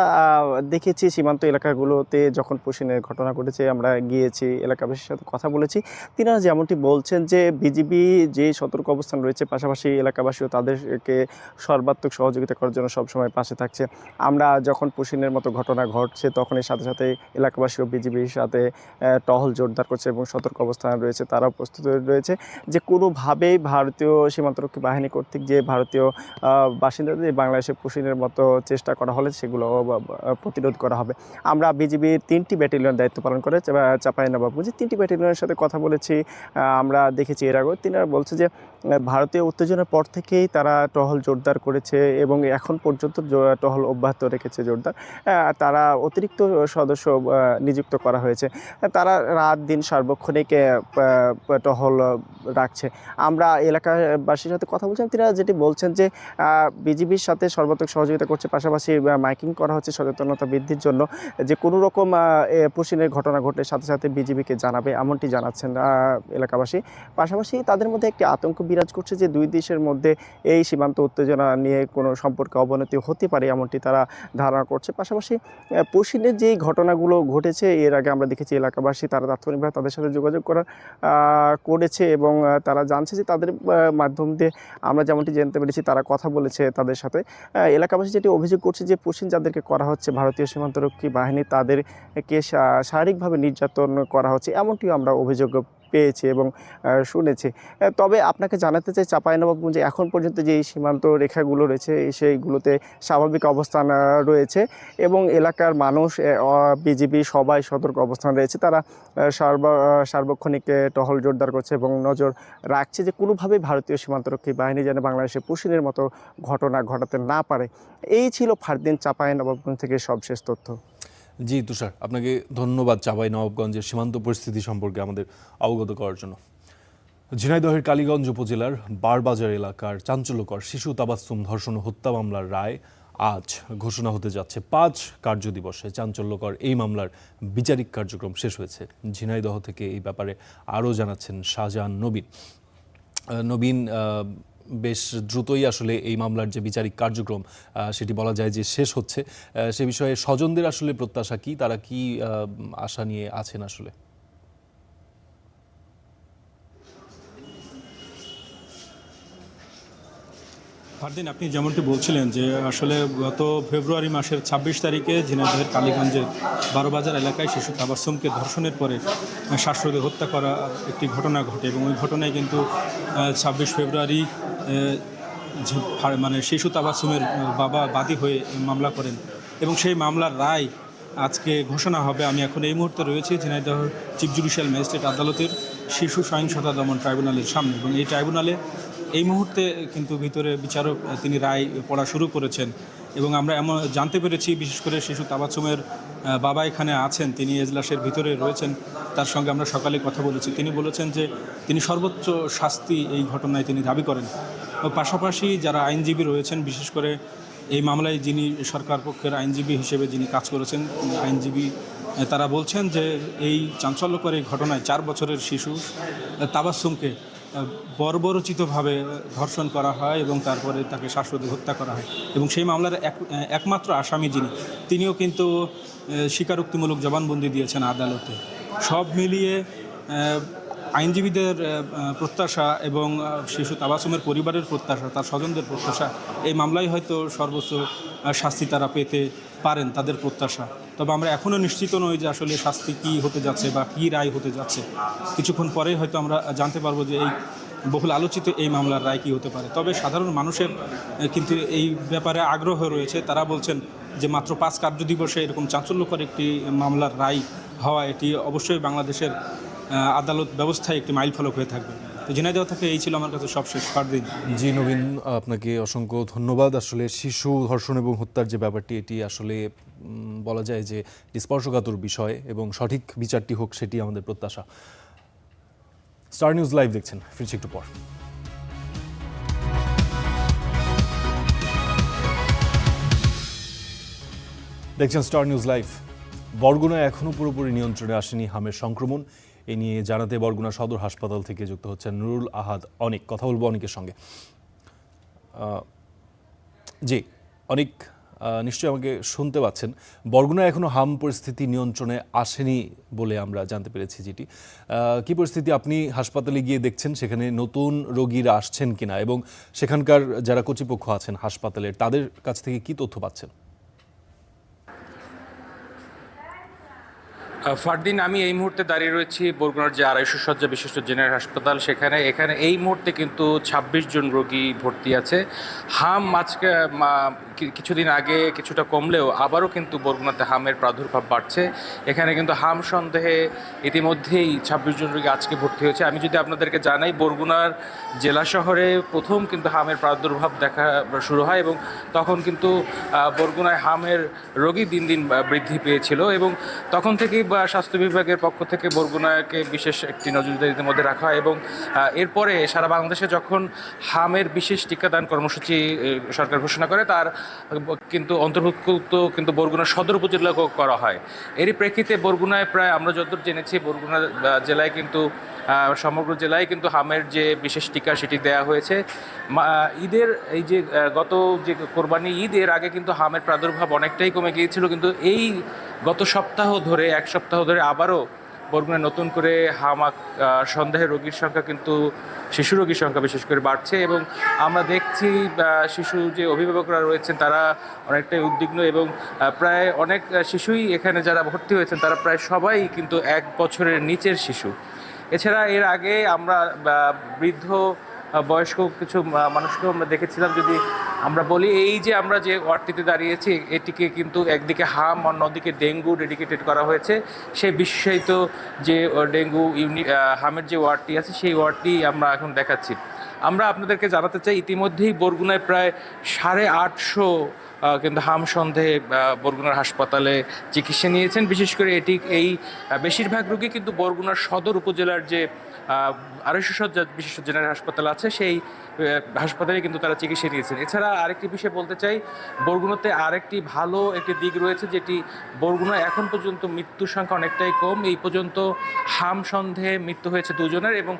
দেখেছি সীমান্ত এলাকাগুলোতে যখন পুশিনের ঘটনা ঘটেছে আমরা গিয়েছি, এলাকাবাসীর সাথে কথা বলেছি। তিনারা যেমনটি বলছেন যে বিজিবি যে সতর্ক অবস্থান রয়েছে, পাশাপাশি এলাকাবাসীও তাদেরকে সর্বাত্মক সহযোগিতা করার জন্য সবসময় পাশে থাকছে। আমরা যখন পুশিনের মতো ঘটনা ঘটছে তখনই সাথে সাথে এলাকাবাসীও বিজিবির সাথে টহল জোরদার করছে এবং সতর্ক অবস্থান রয়েছে। তারাও প্রস্তুত রয়েছে যে কোনোভাবেই ভারতীয় সীমান্তরক্ষী বাহিনী কর্তৃক যে ভারতীয় বাসিন্দাদের বাংলাদেশে পুশিনের মতো চেষ্টা করা হলে সেগুলো প্রতিরোধ করা হবে। আমরা বিজিবির 3টি ব্যাটালিয়ন দায়িত্ব পালন করে চাঁপাইনবাবগঞ্জে 3টি ব্যাটালিয়নের সাথে কথা বলেছি। আমরা দেখেছি এর আগেও তিনারা বলছে যে ভারতীয় উত্তেজনার পর থেকেই তারা টহল জোরদার করেছে এবং এখন পর্যন্ত টহল অব্যাহত রেখেছে জোরদার। তারা অতিরিক্ত সদস্য নিযুক্ত করা হয়েছে। তারা রাত দিন সার্বক্ষণিক টহল রাখছে। আমরা এলাকাবাসীর সাথে কথা বলছিলাম, তিনারা যেটি বলছেন যে বিজিবির সাথে সর্বাত্মক সহযোগিতা করছে, পাশাপাশি মাইকিং করা হচ্ছে সচেতনতা বৃদ্ধির জন্য, যে কোনো রকম পুশিনের ঘটনা ঘটলে সাথে সাথে বিজিবিকে জানাবে, এমনটি জানাচ্ছেন এলাকাবাসী। পাশাপাশি তাদের মধ্যে একটি আতঙ্ক বিরাজ করছে যে দুই দেশের মধ্যে এই সীমান্ত উত্তেজনা নিয়ে কোনো সম্পর্কে অবনতি হতে পারে, এমনটি তারা ধারণা করছে। পাশাপাশি পুশিনের যেই ঘটনাগুলো ঘটেছে এর আগে আমরা দেখেছি এলাকাবাসী তারা তাৎক্ষণিকভাবে তাদের সাথে যোগাযোগ করেছে এবং তারা জানছে যে তাদের মাধ্যম দিয়ে আমরা যেমনটি জানতে পেরেছি তারা কথা বলেছে তাদের সাথে। এলাকাবাসী যেটি অভিযোগ করছে যে পুশিন যাদেরকে করা হচ্ছে ভারতীয় সীমান্তরক্ষী বাহিনী তাদেরকে শারীরিকভাবে নির্যাতন করা হচ্ছে, এমনটিও আমরা অভিযোগ পেয়েছি এবং শুনেছি। তবে আপনাকে জানাতে চাই চাঁপাইনবাবগঞ্জে এখন পর্যন্ত যে সীমান্ত রেখাগুলো রয়েছে সেইগুলোতে স্বাভাবিক অবস্থান রয়েছে এবং এলাকার মানুষ বিজিবি সবাই সতর্ক অবস্থান রয়েছে। তারা সার্বক্ষণিক টহল জোরদার করছে এবং নজর রাখছে যে কোনোভাবেই ভারতীয় সীমান্তরক্ষী বাহিনী যেন বাংলাদেশে পুশিনের মতো ঘটনা ঘটাতে না পারে। এই ছিল ফারদিন চাঁপাইনবাবগঞ্জ থেকে সবশেষ তথ্য। জি তুষার, আপনাকে ধন্যবাদ চাঁপাইনবাবগঞ্জের সীমান্ত পরিস্থিতি সম্পর্কে আমাদের অবগত করার জন্য। ঝিনাইদহের কালীগঞ্জ উপজেলার বারবাজার এলাকার চাঞ্চল্যকর শিশু তাবাসসুম ধর্ষণ ও হত্যা মামলার রায় আজ ঘোষণা হতে যাচ্ছে। 5 কার্যদিবসে চাঞ্চল্যকর এই মামলার বিচারিক কার্যক্রম শেষ হয়েছে। ঝিনাইদহ থেকে এই ব্যাপারে আরও জানাচ্ছেন শাহজাহান নবীন। বেশ দ্রুতই আসলে এই মামলার যে বিচারিক কার্যক্রম সেটি বলা যায় যে শেষ হচ্ছে। সে বিষয়ে স্বজনদের আসলে প্রত্যাশা কি, তারা কি আশা নিয়ে আছেন আসলে? ফারদিন, আপনি যেমনটি বলছিলেন যে আসলে গত ফেব্রুয়ারি মাসের 26 তারিখে ঝিনাইদহের কালীগঞ্জের বারোবাজার এলাকায় শিশু তাবাসসুমকে ধর্ষণের পরে শ্বাসরোধে হত্যা করা একটি ঘটনা ঘটে এবং ওই ঘটনায় কিন্তু 26 ফেব্রুয়ারি মানে শিশু তাবাসসুমের বাবা বাদী হয়ে মামলা করেন এবং সেই মামলার রায় আজকে ঘোষণা হবে। আমি এখন এই মুহূর্তে রয়েছি ঝিনাইদহ চিফ জুডিশিয়াল ম্যাজিস্ট্রেট আদালতের শিশু সহিংসতা দমন ট্রাইব্যুনালের সামনে এবং এই ট্রাইব্যুনালে এই মুহূর্তে কিন্তু ভিতরে বিচারক তিনি রায় পড়া শুরু করেছেন এবং আমরা এমন জানতে পেরেছি বিশেষ করে শিশু তাবাসসুমের বাবা এখানে আছেন, তিনি এজলাসের ভিতরে রয়েছেন। তার সঙ্গে আমরা সকালে কথা বলেছি, তিনি বলেছেন যে তিনি সর্বোচ্চ শাস্তি এই ঘটনায় তিনি দাবি করেন। পাশাপাশি যারা আইনজীবী রয়েছেন, বিশেষ করে এই মামলায় যিনি সরকার পক্ষের আইনজীবী হিসেবে যিনি কাজ করেছেন আইনজীবী, তারা বলছেন যে এই চাঞ্চল্যকর এই ঘটনায় 4 বছরের শিশু তাবাসসুমকে বর্বরচিতভাবে ধর্ষণ করা হয় এবং তারপরে তাকে শ্বাসরোধে হত্যা করা হয় এবং সেই মামলার একমাত্র আসামি তিনিও কিন্তু স্বীকারোক্তিমূলক জবানবন্দি দিয়েছেন আদালতে। সব মিলিয়ে আইনজীবীদের প্রত্যাশা এবং শিশু তাবাসসুমের পরিবারের প্রত্যাশা, তার স্বজনদের প্রত্যাশা, এই মামলায় হয়তো সর্বোচ্চ শাস্তি তারা পেতে পারেন, তাদের প্রত্যাশা। তবে আমরা এখনও নিশ্চিত নই যে আসলে শাস্তি কী হতে যাচ্ছে বা কী রায় হতে যাচ্ছে। কিছুক্ষণ পরে হয়তো আমরা জানতে পারবো যে এই বহুল আলোচিত এই মামলার রায় কী হতে পারে। তবে সাধারণ মানুষের কিন্তু এই ব্যাপারে আগ্রহ রয়েছে। তারা বলছেন যে মাত্র 5 কার্যদিবসে এরকম চাঞ্চল্যকর একটি মামলার রায় হওয়া এটি অবশ্যই বাংলাদেশের আদালত ব্যবস্থায় একটি মাইলফলক হয়ে থাকবে। তো ঝিনাইদহ থেকে এই ছিল আমার কাছে সবশেষ ফারদিন। জি নবীন, আপনাকে অসংখ্য ধন্যবাদ। আসলে শিশু ধর্ষণ এবং হত্যার যে ব্যাপারটি, এটি আসলে বলা যায় যে স্পর্শকাতর বিষয় এবং সঠিক বিচারটি হোক সেটি আমাদের প্রত্যাশা। স্টার নিউজ লাইভ দেখছেন, ফিরছি একটু পর। দেখছেন স্টার নিউজ লাইভ। বরগুনায় এখনও পুরোপুরি নিয়ন্ত্রণে আসেনি হামের সংক্রমণ। এ নিয়ে জানাতে বরগুনা সদর হাসপাতাল থেকে যুক্ত হচ্ছেন নুরুল আহাদ অনেক। কথা বলবো অনেকের সঙ্গে। জি অনেক, নিশ্চয়ই আমাকে শুনতে পাচ্ছেন। বরগুনায় এখনও হাম পরিস্থিতি নিয়ন্ত্রণে আসেনি বলে আমরা জানতে পেরেছি। যেটি কী পরিস্থিতি আপনি হাসপাতালে গিয়ে দেখছেন, সেখানে নতুন রোগীরা আসছেন কিনা এবং সেখানকার যারা কর্তৃপক্ষ আছেন হাসপাতালের তাদের কাছ থেকে কী তথ্য পাচ্ছেন? ফারদিন, আমি এই মুহূর্তে দাঁড়িয়ে রয়েছি বরগুনার যে 250 শয্যা বিশিষ্ট জেনারেল হাসপাতাল এখানে এই মুহূর্তে কিন্তু 26 জন রোগী ভর্তি আছে। হাম আজকে কিছুদিন আগে কিছুটা কমলেও আবারও কিন্তু বরগুনাতে হামের প্রাদুর্ভাব বাড়ছে। এখানে কিন্তু হাম সন্দেহে ইতিমধ্যেই 26 জন রোগী আজকে ভর্তি হয়েছে। আমি যদি আপনাদেরকে জানাই, বরগুনার জেলা শহরে প্রথম কিন্তু হামের প্রাদুর্ভাব দেখা শুরু হয় এবং তখন কিন্তু বরগুনায় হামের রোগী দিন দিন বৃদ্ধি পেয়েছিল এবং তখন থেকেই স্বাস্থ্য বিভাগের পক্ষ থেকে বরগুনাকে বিশেষ একটি নজরদারির মধ্যে রাখা হয় এবং এরপরে সারা বাংলাদেশে যখন হামের বিশেষ টিকাদান কর্মসূচি সরকার ঘোষণা করে, তার কিন্তু অন্তর্ভুক্ত কিন্তু বরগুনা সদর উপজেলাকেও করা হয়। এরই প্রেক্ষিতে বরগুনায় প্রায় আমরা যতদূর জেনেছি, বরগুনা জেলায় কিন্তু সমগ্র জেলায় কিন্তু হামের যে বিশেষ টিকা সেটি দেওয়া হয়েছে। ঈদের এই যে গত যে কোরবানি ঈদ, এর আগে কিন্তু হামের প্রাদুর্ভাব অনেকটাই কমে গিয়েছিল, কিন্তু এই গত এক সপ্তাহ ধরে আবারও বরগুনায় নতুন করে হামা সন্দেহের রোগীর সংখ্যা কিন্তু শিশু রোগীর সংখ্যা বিশেষ করে বাড়ছে এবং আমরা দেখছি শিশু যে অভিভাবকরা রয়েছেন তারা অনেকটাই উদ্বিগ্ন এবং প্রায় অনেক শিশুই এখানে যারা ভর্তি হয়েছেন তারা প্রায় সবাই কিন্তু 1 বছরের নিচের শিশু। এছাড়া এর আগে আমরা বৃদ্ধ বয়স্ক কিছু মানুষকেও আমরা দেখেছিলাম। যদি আমরা বলি, এই যে আমরা যে ওয়ার্ডটিতে দাঁড়িয়েছি, এটিকে কিন্তু একদিকে হাম, অন্যদিকে ডেঙ্গু ডেডিকেটেড করা হয়েছে। সেই বিশেষায়িত যে ডেঙ্গু হামের যে ওয়ার্ডটি আছে, সেই ওয়ার্ডটি আমরা এখন দেখাচ্ছি। আমরা আপনাদেরকে জানাতে চাই, ইতিমধ্যেই বরগুনায় প্রায় 850 কিন্তু হাম সন্দেহে বরগুনার হাসপাতালে চিকিৎসা নিয়েছেন। বিশেষ করে এই বেশিরভাগ রোগী কিন্তু বরগুনার সদর উপজেলার যে 250 শয্যা বিশিষ্ট জেনারেল হাসপাতাল আছে, সেই হাসপাতালে কিন্তু তারা চিকিৎসা নিয়েছেন। এছাড়া আরেকটি বিষয় বলতে চাই, বরগুনাতে আরেকটি ভালো একটি দিক রয়েছে, যেটি বরগুনায় এখন পর্যন্ত মৃত্যুর সংখ্যা অনেকটাই কম। এই পর্যন্ত হাম সন্দেহে মৃত্যু হয়েছে 2 জনের এবং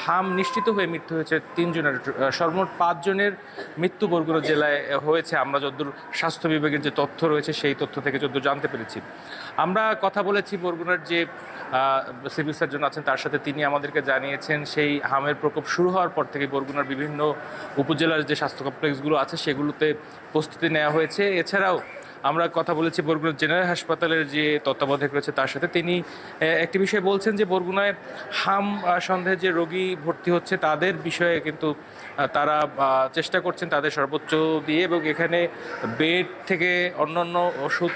হাম নিশ্চিত হয়ে মৃত্যু হয়েছে 3 জনের। সর্বমোট 5 জনের মৃত্যু বরগুনা জেলায় হয়েছে। আমরা যতদূর স্বাস্থ্য বিভাগের যে তথ্য রয়েছে সেই তথ্য থেকে যতদূর জানতে পেরেছি। আমরা কথা বলেছি বরগুনার যে সিভিল সার্জন আছেন তার সাথে, তিনি আমাদেরকে জানিয়েছেন সেই হামের প্রকোপ শুরু হওয়ার পর থেকে বরগুনার বিভিন্ন উপজেলার যে স্বাস্থ্য কমপ্লেক্সগুলো আছে সেগুলোতে প্রস্তুতি নেওয়া হয়েছে। এছাড়াও আমরা কথা বলেছি বরগুনা জেনারেল হাসপাতালের যে তত্ত্বাবধায়ক রয়েছে তার সাথে, তিনি একটি বিষয় বলছেন যে বরগুনায় হাম সন্দেহে যে রোগী ভর্তি হচ্ছে তাদের বিষয়ে কিন্তু তারা চেষ্টা করছেন তাদের সর্বোচ্চ দিয়ে এবং এখানে বেড থেকে অন্যান্য ওষুধ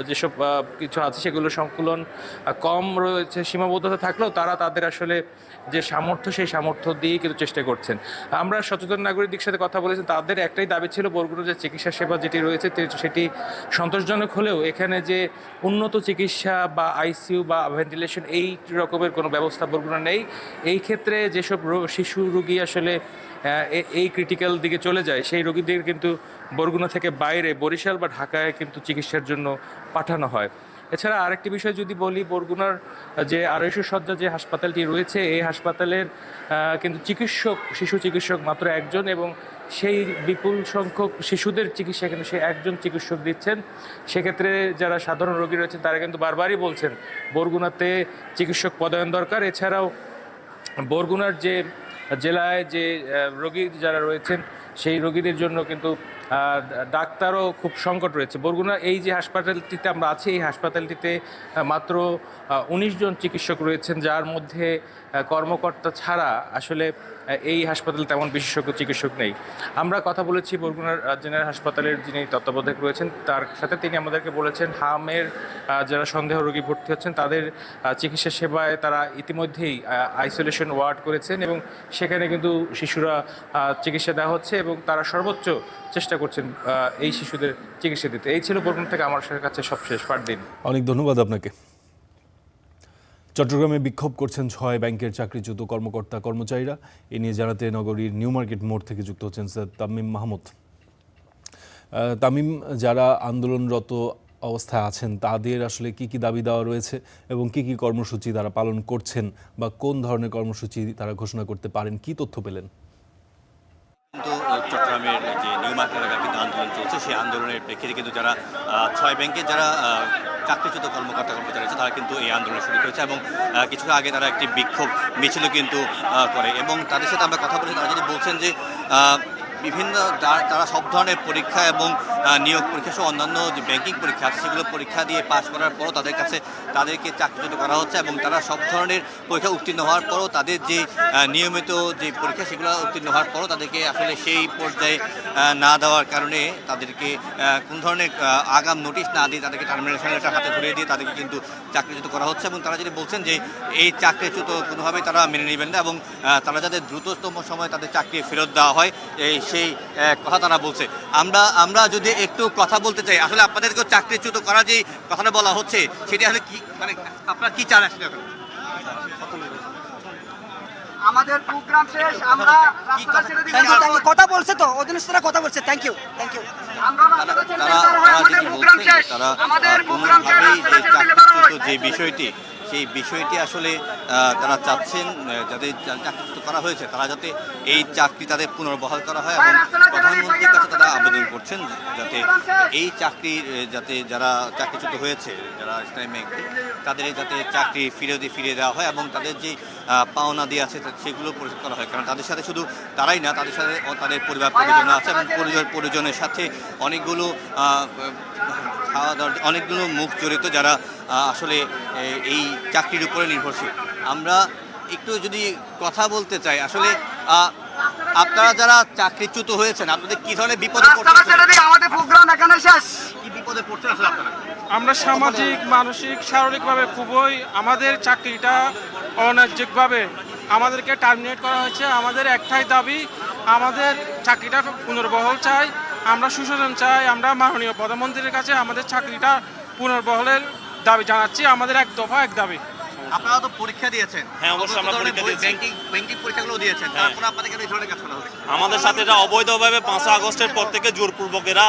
যেসব কিছু আছে সেগুলো সংকুলন কম রয়েছে, সীমাবদ্ধতা থাকলেও তারা তাদের আসলে যে সামর্থ্য সেই সামর্থ্য দিয়ে কিন্তু চেষ্টা করছেন। আমরা সচেতন নাগরিকদের সাথে কথা বলেছি, তাদের একটাই দাবি ছিল বরগুনা যে চিকিৎসা সেবা যেটি রয়েছে সেটি সন্তোষজনক হলেও এখানে যে উন্নত চিকিৎসা বা আইসিইউ বা ভেন্টিলেশন এই রকমের কোনো ব্যবস্থা বরগুনা নেই। এই ক্ষেত্রে যেসব শিশু রোগী আসলে এই ক্রিটিক্যাল দিকে চলে যায়, সেই রোগীদের কিন্তু বরগুনা থেকে বাইরে বরিশাল বা ঢাকায় কিন্তু চিকিৎসার জন্য পাঠানো হয়। এছাড়া আরেকটি বিষয় যদি বলি, বরগুনার যে 250 শয্যা যে হাসপাতালটি রয়েছে, এই হাসপাতালের কিন্তু শিশু চিকিৎসক মাত্র 1 জন এবং সেই বিপুল সংখ্যক শিশুদের চিকিৎসা কিন্তু সেই 1 জন চিকিৎসক দিচ্ছেন। সেক্ষেত্রে যারা সাধারণ রোগী রয়েছেন তারা কিন্তু বারবারই বলছেন বরগুনাতে চিকিৎসক পদায়ন দরকার। এছাড়াও বরগুনার যে জেলায় যে রোগী যারা রয়েছেন সেই রোগীদের জন্য কিন্তু ডাক্তারও খুব সংকট রয়েছে। বরগুনা এই যে হাসপাতালটিতে আমরা আছি, এই হাসপাতালটিতে মাত্র 19 জন চিকিৎসক রয়েছেন, যার মধ্যে কর্মকর্তা ছাড়া আসলে এই হাসপাতালে তেমন বিশেষজ্ঞ চিকিৎসক নেই। আমরা কথা বলেছি বরগুনার জেনারেল হাসপাতালের যিনি তত্ত্বাবধায়ক রয়েছেন তার সাথে। তিনি আমাদেরকে বলেছেন হামের যারা সন্দেহ রোগী ভর্তি হচ্ছেন তাদের চিকিৎসা সেবায় তারা ইতিমধ্যেই আইসোলেশন ওয়ার্ড করেছেন এবং সেখানে কিন্তু শিশুরা চিকিৎসা দেওয়া হচ্ছে এবং তারা সর্বোচ্চ চেষ্টা করছেন এই শিশুদের চিকিৎসা দিতে। এই ছিল বরগুনা থেকে আমার কাছে সবশেষ ফারদিন। অনেক ধন্যবাদ আপনাকে। চট্টগ্রামে বিক্ষোভ করছেন 6 ব্যাংকের চাকরিচ্যুত কর্মকর্তা কর্মচারীরা। এ নিয়ে জানাতে নগরীর নিউ মার্কেট মোড় থেকে যুক্ত হচ্ছেন সৈয়দ তামিম মাহমুদ। তামিম, যারা আন্দোলনরত অবস্থায় আছেন তাদের আসলে কি কি দাবি দেওয়া রয়েছে এবং কি কি কর্মসূচি তারা পালন করছেন বা কোন ধরনের কর্মসূচি তারা ঘোষণা করতে পারেন, কি তথ্য পেলেন? কিন্তু চট্টগ্রামের যে নিউ মার্কেট এলাকায় কিন্তু আন্দোলন চলছে, সেই আন্দোলনের প্রেক্ষিতে কিন্তু যারা 6 ব্যাংকে যারা চাকরিচ্যুত কর্মকর্তা কর্মচারী আছে তারা কিন্তু এই আন্দোলন শুরু করেছে এবং কিছু আগে তারা একটি বিক্ষোভ মিছিলও কিন্তু করে এবং তাদের সাথে আমরা কথা বলেছি। তারা যদি বলছেন যে বিভিন্ন তারা সব ধরনের পরীক্ষা এবং নিয়োগ পরীক্ষা সহ অন্যান্য যে ব্যাংকিং পরীক্ষা আছে সেগুলো পরীক্ষা দিয়ে পাশ করার পরও তাদেরকে চাকরিচ্যুত করা হচ্ছে এবং তারা সব ধরনের পরীক্ষা উত্তীর্ণ হওয়ার পরও তাদের যে নিয়মিত যে পরীক্ষা সেগুলো উত্তীর্ণ হওয়ার পরও তাদেরকে আসলে সেই পর্যায়ে না দেওয়ার কারণে তাদেরকে কোন ধরনের আগাম নোটিশ না দিয়ে তাদেরকে টার্মিনেশন লেটার হাতে ধরিয়ে দিয়ে তাদেরকে কিন্তু চাকরিচ্যুত করা হচ্ছে এবং তারা যদি বলছেন যে এই চাকরিচ্যুত কোনোভাবেই তারা মেনে নেবেন না এবং তারা যাতে দ্রুততম সময়ে তাদের চাকরি ফেরত দেওয়া হয় সেই কথা তারা বলছে। আমরা যদি একটু কথা বলতে চাই, আসলে আপনাদেরকে চাকরিচ্যুত করা যে কথাটা বলা হচ্ছে সেটা আসলে কি, মানে আপনারা কি চান আসলে? আমাদের প্রোগ্রাম শেষ, আমরা রাস্তাটা ছেড়ে দিচ্ছি। কথা বলছে তো অধীনস্থরা কথা বলছে। থ্যাংক ইউ আমরা রাস্তাটা ছেড়ে দিচ্ছি। আমাদের প্রোগ্রাম শেষ, আমাদের প্রোগ্রাম শেষ, রাস্তাটা ছেড়ে দিলে ভালো হয়। যে বিষয়টি সেই বিষয়টি আসলে তারা চাচ্ছেন যাদের চাকরিচ্যুত করা হয়েছে তারা যাতে এই চাকরি তাদের পুনর্বহাল করা হয় এবং প্রধানমন্ত্রীর কাছে তারা আবেদন করছেন যাতে এই চাকরি যাতে যারা চাকরিচ্যুত হয়েছে যারা ইসলামী ব্যাংকে তাদের যাতে চাকরি ফিরিয়ে দেওয়া হয় এবং তাদের যে পাওনা দিয়ে আছে সেগুলো পরিশোধ করা হয়। কারণ তাদের সাথে শুধু তারাই না, তাদের সাথে তাদের পরিবার পরিজন আছে এবং পরিজনের সাথে অনেকগুলো মুখ জড়িত যারা আসলে এই চাকরির উপরে নির্ভরশীল। আমরা একটু যদি কথা বলতে চাই, আসলে আপনারা যারা চাকরিচ্যুত হয়েছেন আপনাদের কি ধরনের বিপদে পড়ছেন? আমাদের প্রোগ্রাম এখানে শেষ। কি বিপদে পড়ছেন আসলে আপনারা? আমরা সামাজিক, মানসিক, শারীরিকভাবে খুবই আমাদের চাকরিটা অন্যায্যভাবে আমাদেরকে টার্মিনেট করা হয়েছে। আমাদের একটাই দাবি, আমাদের চাকরিটা পুনর্বহাল চাই, আমরা সুশাসন চাই। আমরা মাননীয় প্রধানমন্ত্রীর কাছে আমাদের চাকরিটা পুনর্বহালের দাবি জানাচ্ছি। আমাদের এক দফা এক দাবি। আপনারা তো পরীক্ষা দিয়েছেন। হ্যাঁ, অবশ্যই আমরা পরীক্ষা দিয়েছি। ব্যাংকিং পরীক্ষাগুলো দিয়েছেন, তারপর আপনাদের কেন এই ধরনের কাজ করা হবে? আমাদের সাথে এটা অবৈধভাবে 5 আগস্টের পর থেকে জোরপূর্বক এরা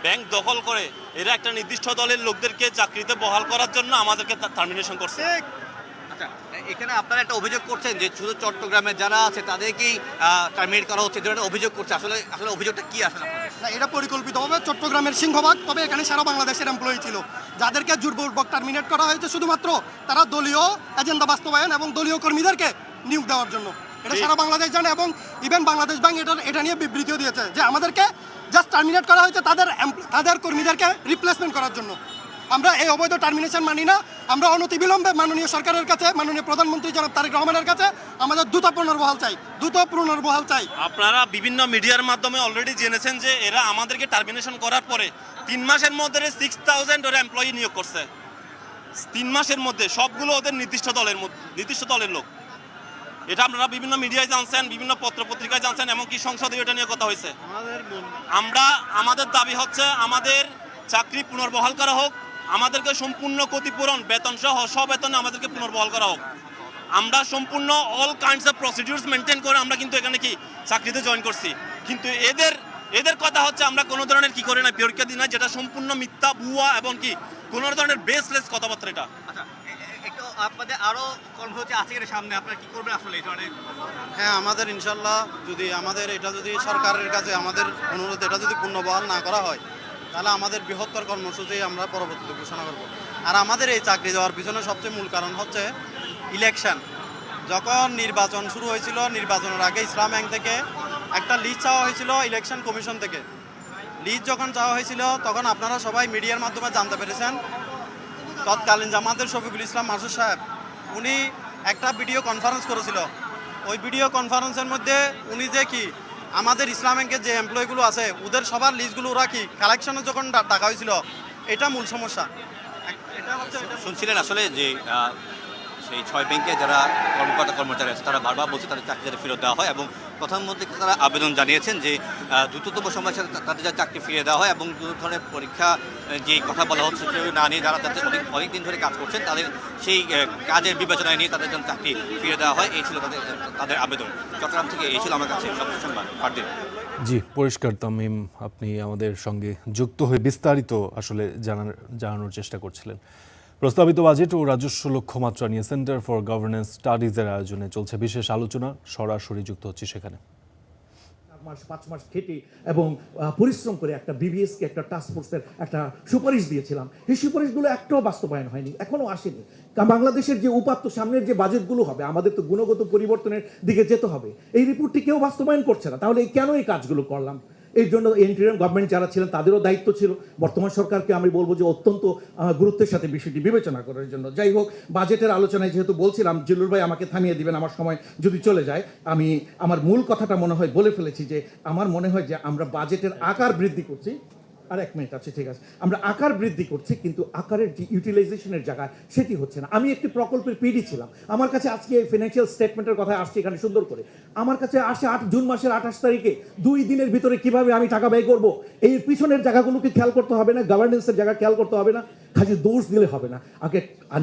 ব্যাংক দখল করে এরা একটা নির্দিষ্ট দলের লোকদেরকে চাকরিতে বহাল করার জন্য আমাদেরকে টার্মিনেশন করছে। আচ্ছা, এখানে আপনারা একটা অভিযোগ করছেন যে শুধু চট্টগ্রামে যারা আছে তাদেরকেই টার্মিনেট করা হচ্ছে, ধরনের অভিযোগ করছে। আসলে অভিযোগটা কি আসলে? না, এটা পরিকল্পিতভাবে চট্টগ্রামের সিংহভাগ, তবে এখানে সারা বাংলাদেশের এমপ্লয়ি ছিল যাদেরকে জোরপূর্বক টার্মিনেট করা হয়েছে শুধুমাত্র তারা দলীয় এজেন্ডা বাস্তবায়ন এবং দলীয় কর্মীদেরকে নিয়োগ দেওয়ার জন্য। এটা সারা বাংলাদেশ জানে এবং ইভেন বাংলাদেশ ব্যাংক এটা নিয়ে বিবৃতিও দিয়েছে যে আমাদেরকে জাস্ট টার্মিনেট করা হয়েছে তাদের কর্মীদেরকে রিপ্লেসমেন্ট করার জন্য। আমরা এই অবৈধ টার্মিনেশন মানি না। আমরা অনতিবিলম্বে মাননীয় সরকারের কাছে, মাননীয় প্রধানমন্ত্রী জনাব তারেক রহমানের কাছে আমাদের দ্রুত পুনর্বহাল চাই। আপনারা বিভিন্ন মিডিয়ার মাধ্যমে অলরেডি জেনেছেন যে এরা আমাদেরকে টার্মিনেশন করার পরে 3 মাসের মধ্যে 6000 ওরা এমপ্লয়ি নিয়োগ করছে। 3 মাসের মধ্যে সবগুলো ওদের নির্দিষ্ট দলের লোক। এটা আপনারা বিভিন্ন মিডিয়ায় জানছেন, বিভিন্ন পত্রপত্রিকায় জানছেন, এমনকি সংসদে এটা নিয়ে কথা হয়েছে। আমাদের দাবি হচ্ছে আমাদের চাকরি পুনর্বহাল করা হোক, আমাদেরকে সম্পূর্ণ ক্ষতিপূরণ বেতন সহ বেতনে আমাদেরকে পুনর্বহাল করা হোক। আমরা সম্পূর্ণ all kinds of procedures maintain করে আমরা কিন্তু এখানে চাকরিতে জয়েন করছি, কিন্তু এদের কথা হচ্ছে আমরা কোনো ধরনের কি করে না পরীক্ষা দিই না, যেটা সম্পূর্ণ মিথ্যা, ভুয়া এবং কোনো ধরনের বেসলেস কথাবার্তা এটা। আচ্ছা, একটু আপনাদের আরো কর্মসূচি আছে এর সামনে, আপনারা কি করবেন আসলে এই ধরনের? হ্যাঁ, আমাদের ইনশাল্লাহ যদি এটা যদি সরকারের কাছে আমাদের অনুরোধ এটা যদি পুনর্বহাল না করা হয় তাহলে আমাদের বৃহত্তর কর্মসূচি আমরা পরবর্তীতে ঘোষণা করব। আর আমাদের এই চাকরি দেওয়ার পিছনে সবচেয়ে মূল কারণ হচ্ছে ইলেকশন। যখন নির্বাচন শুরু হয়েছিল, নির্বাচনের আগে ইসলাম ব্যাংক থেকে একটা লিস্ট চাওয়া হয়েছিল ইলেকশন কমিশন থেকে লিজ যখন চাওয়া হয়েছিল তখন আপনারা সবাই মিডিয়ার মাধ্যমে জানতে পেরেছেন তৎকালীন জামাতের শফিকুল ইসলাম মাসুদ সাহেব উনি একটা ভিডিও কনফারেন্স করেছিল। ওই ভিডিও কনফারেন্সের মধ্যে উনি যে কি আমাদের ইসলাম ব্যাংকের যে এমপ্লয়িগুলো আছে ওদের সবার লিস্টগুলো ওরা কি কালেকশনে যখন ডাকা হয়েছিল, এটা মূল সমস্যা। শুনছিলেন আসলে যে সেই 6 ব্যাংকে যারা কর্মচারী আছে তারা বারবার বলছে তাদের চাকরি যাতে ফেরত দেওয়া হয়, এবং প্রধানমন্ত্রীকে তারা আবেদন জানিয়েছেন যে দ্রুততম সময়ের সাথে তাদের যাতে চাকরি ফিরিয়ে দেওয়া হয়, এবং বিভিন্ন ধরনের পরীক্ষা যে কথা বলা হচ্ছে কেউ না নিয়ে যারা যাতে অনেক দিন ধরে কাজ করছেন তাদের সেই কাজের বিবেচনায় নিয়ে তাদের জন্য চাকরি ফিরিয়ে দেওয়া হয়। এই ছিল তাদের আবেদন। চট্টগ্রাম থেকে এই ছিল আমার কাছে সবচেয়ে সংবাদ। ফারদিন। জি, পরিষ্কার তামিম, আপনি আমাদের সঙ্গে যুক্ত হয়ে বিস্তারিত আসলে জানানোর চেষ্টা করছিলেন। প্রস্তাবিত বাজেট ও রাজস্ব লক্ষ্যমাত্রা নিয়ে সেন্টার ফর গভর্নেন্স স্টাডিজের আয়োজনে চলছে বিশেষ আলোচনা। সরাসরি যুক্ত হচ্ছে সেখানে। 5 মাস খেটে এবং পরিশ্রম করে একটা বিবিএসকে একটা টাস্ক ফোর্সের একটা সুপারিশ দিয়েছিলাম। এই সুপারিশগুলো একটাও বাস্তবায়ন হয়নি, এখনো আসেনি। বাংলাদেশের যে উপাত্ত সামনের যে বাজেটগুলো হবে, আমাদের তো গুণগত পরিবর্তনের দিকে যেতে হবে। এই রিপোর্টটি কেউ বাস্তবায়ন করছে না, তাহলে কেন এই কাজগুলো করলাম? এর জন্য ইন্টারিম গভর্নমেন্ট যারা ছিলেন তাদেরও দায়িত্ব ছিল। বর্তমান সরকারকে আমি বলবো যে অত্যন্ত গুরুত্বের সাথে বিষয়টি বিবেচনা করার জন্য। যাই হোক, বাজেটের আলোচনায় যেহেতু বলছিলাম, জিল্লুর ভাই আমাকে থামিয়ে দিবেন আমার সময় যদি চলে যায়। আমি আমার মূল কথাটা মনে হয় বলে ফেলেছি যে আমার মনে হয় যে আমরা বাজেটের আকার বৃদ্ধি করছি। আর 1 মিনিট আছে, ঠিক আছে। আমরা আকার বৃদ্ধি করছি কিন্তু আকারের যে ইউটিলাইজেশনের জায়গায় সেটি হচ্ছে না। আমি একটি প্রকল্পের পিডি ছিলাম। আমার কাছে আজকে ফিনান্সিয়াল স্টেটমেন্টের কথা আসছে এখানে সুন্দর করে। আমার কাছে আসে জুন মাসের 28 তারিখে 2 দিনের ভিতরে কিভাবে আমি টাকা ব্যয় করব, এই পিছনের জায়গাগুলোকে খেয়াল করতে হবে না, গভর্নেন্সের জায়গা খেয়াল করতে হবে না, খালি দোষ দিলে হবে না। আগে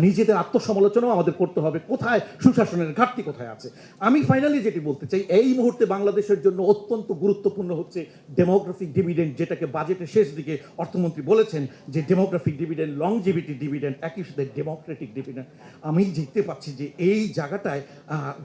নিজেদের আত্মসমালোচনাও আমাদের করতে হবে, কোথায় সুশাসনের ঘাটতি কোথায় আছে। আমি ফাইনালি যেটি বলতে চাই, এই মুহূর্তে বাংলাদেশের জন্য অত্যন্ত গুরুত্বপূর্ণ হচ্ছে ডেমোগ্রাফিক ডিভিডেন্ড, যেটাকে বাজেটের শেষ দিকে অর্থমন্ত্রী বলেছেন যে ডেমোগ্রাফিক ডিভিডেন্ড, লংজিভিটি ডিভিডেন্ড, একই সাথে ডেমোক্রেটিক ডিভিডেন্ড। আমি দেখতে পাচ্ছি যে এই জায়গাটায়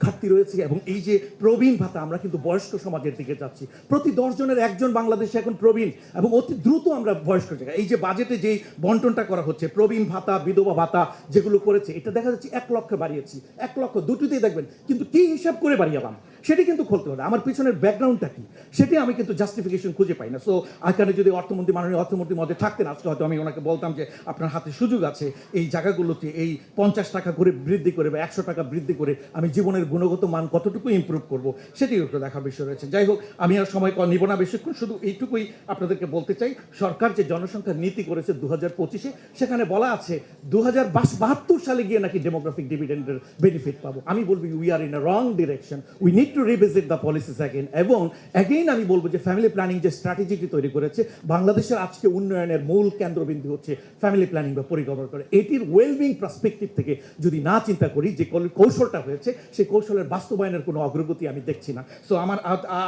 ঘাটতি রয়েছে। এবং এই যে প্রবীণ ভাতা, আমরা কিন্তু বয়স্ক সমাজের দিকে যাচ্ছি। প্রতি 10 জনের 1 জন বাংলাদেশে এখন প্রবীণ, এবং অতি দ্রুত আমরা বয়স্ক জায়গায়। এই যে বাজেটে যেই বন্টনটা করা হচ্ছে, প্রবীণ ভাতা, বিধবা ভাতা যেগুলো করেছে, এটা দেখা যাচ্ছে 1 লক্ষ বাড়িয়েছি, 1 লক্ষ দুটোতেই দেখবেন। কিন্তু কি হিসাব করে বাড়িয়ালাম সেটি কিন্তু খুলতে হবে। আমার পিছনের ব্যাকগ্রাউন্ডটা কি সেটি আমি কিন্তু জাস্টিফিকেশন খুঁজে পাই না। সো এখানে যদি মাননীয় অর্থমন্ত্রীর মধ্যে থাকতেন আজকে, হয়তো আমি ওনাকে বলতাম যে আপনার হাতে সুযোগ আছে এই জায়গাগুলোতে এই 50 টাকা করে বৃদ্ধি করে বা 100 টাকা বৃদ্ধি করে আমি জীবনের গুণগত মান কতটুকু ইমপ্রুভ করব, সেটি একটু দেখার বিষয় রয়েছে। যাই হোক, আমি আর সময় নিব না বেশিক্ষণ, শুধু এইটুকুই আপনাদেরকে বলতে চাই। সরকার যে জনসংখ্যা নীতি করেছে 2025-এ, সেখানে বলা আছে 2072 সালে গিয়ে নাকি ডেমোগ্রাফিক ডিভিডেন্ডের বেনিফিট পাবো। আমি বলবো we are in a wrong direction, we need to revisit the policies again. এবং অ্যাগেইন আমি বলবো যে ফ্যামিলি প্ল্যানিং যে স্ট্র্যাটেজিটি তৈরি করেছে, বাংলাদেশের আজকে উন্নয়নের মূল কেন্দ্রবিন্দু হচ্ছে ফ্যামিলি প্ল্যানিং বা পরিকল্পনা করে। এটির ওয়েলবিং পার্সপেক্টিভ থেকে যদি না চিন্তা করি, যে কৌশলটা হয়েছে সেই কৌশলের বাস্তবায়নের কোনো অগ্রগতি আমি দেখছি না। সো আমার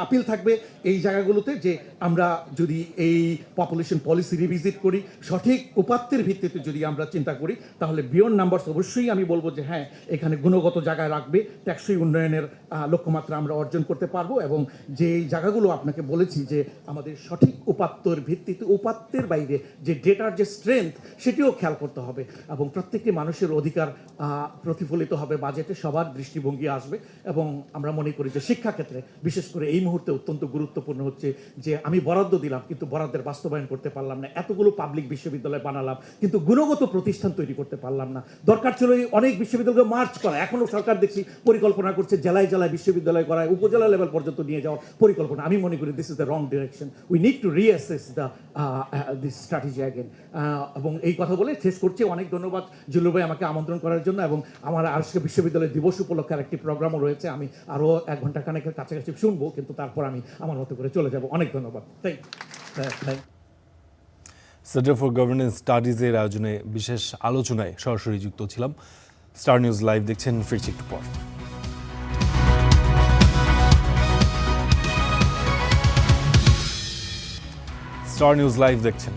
আপিল থাকবে এই জায়গাগুলোতে যে আমরা যদি এই পপুলেশন পলিসি রিভিজিট করি, সঠিক উপাত্তের ভিত্তিতে যদি আমরা চিন্তা করি, তাহলে বিয়ন্ড নাম্বারস অবশ্যই আমি বলবো যে হ্যাঁ, এখানে গুণগত জায়গায় রাখবে, টেকসই উন্নয়নের লক্ষ্যমাত্রা আমরা অর্জন করতে পারবো। এবং যে জায়গাগুলো আপনাকে বলেছি যে আমাদের সঠিক উপাত্তের ভিত্তিতে, উপাত্তের বাইরে যে ডেটার যে স্ট্রেংথ সেটিও খেয়াল করতে হবে, এবং প্রত্যেকটি মানুষের অধিকার প্রতিফলিত হবে বাজেটে, সবার দৃষ্টিভঙ্গি আসবে। এবং আমরা মনে করি যে শিক্ষাক্ষেত্রে বিশেষ করে এই মুহূর্তে অত্যন্ত গুরুত্বপূর্ণ হচ্ছে যে আমি বরাদ্দ দিলাম কিন্তু বরাদ্দের বাস্তবায়ন করতে পারলাম না, এতগুলো পাবলিক বিশ্ববিদ্যালয় বানালাম কিন্তু গুণগত প্রতিষ্ঠান তৈরি করতে পারলাম না। দরকার ছিল অনেক বিশ্ববিদ্যালয়কে মার্চ করা, এখনো সরকার দেখছি পরিকল্পনা করছে জেলায় জেলায় বিশ্ববিদ্যালয় করায়, উপজেলা লেভেল পর্যন্ত নিয়ে যাওয়ার পরিকল্পনা। আমি মনে করি this is the wrong direction, we need to reassess this strategy again. এবং এই কথা বলে শেষ করছি। অনেক ধন্যবাদ জিল্লুর ভাই আমাকে আমন্ত্রণ করার জন্য, এবং আমার আজকে বিশ্ববিদ্যালয় দিবস উপলক্ষে একটি প্রোগ্রামও রয়েছে, আমি আরও 1 ঘন্টা খানেকের কাছাকাছি শুনবো, কিন্তু তারপর আমি আমার মতো করে চলে যাব। অনেক ধন্যবাদ। সেন্টার ফর গভর্নেন্স স্টাডিজের আয়োজনে বিশেষ আলোচনায় সরাসরি যুক্ত ছিলাম। স্টার নিউজ লাইভ দেখছেন, ফিরছি একটু পর। স্টার নিউজ লাইভ দেখছেন।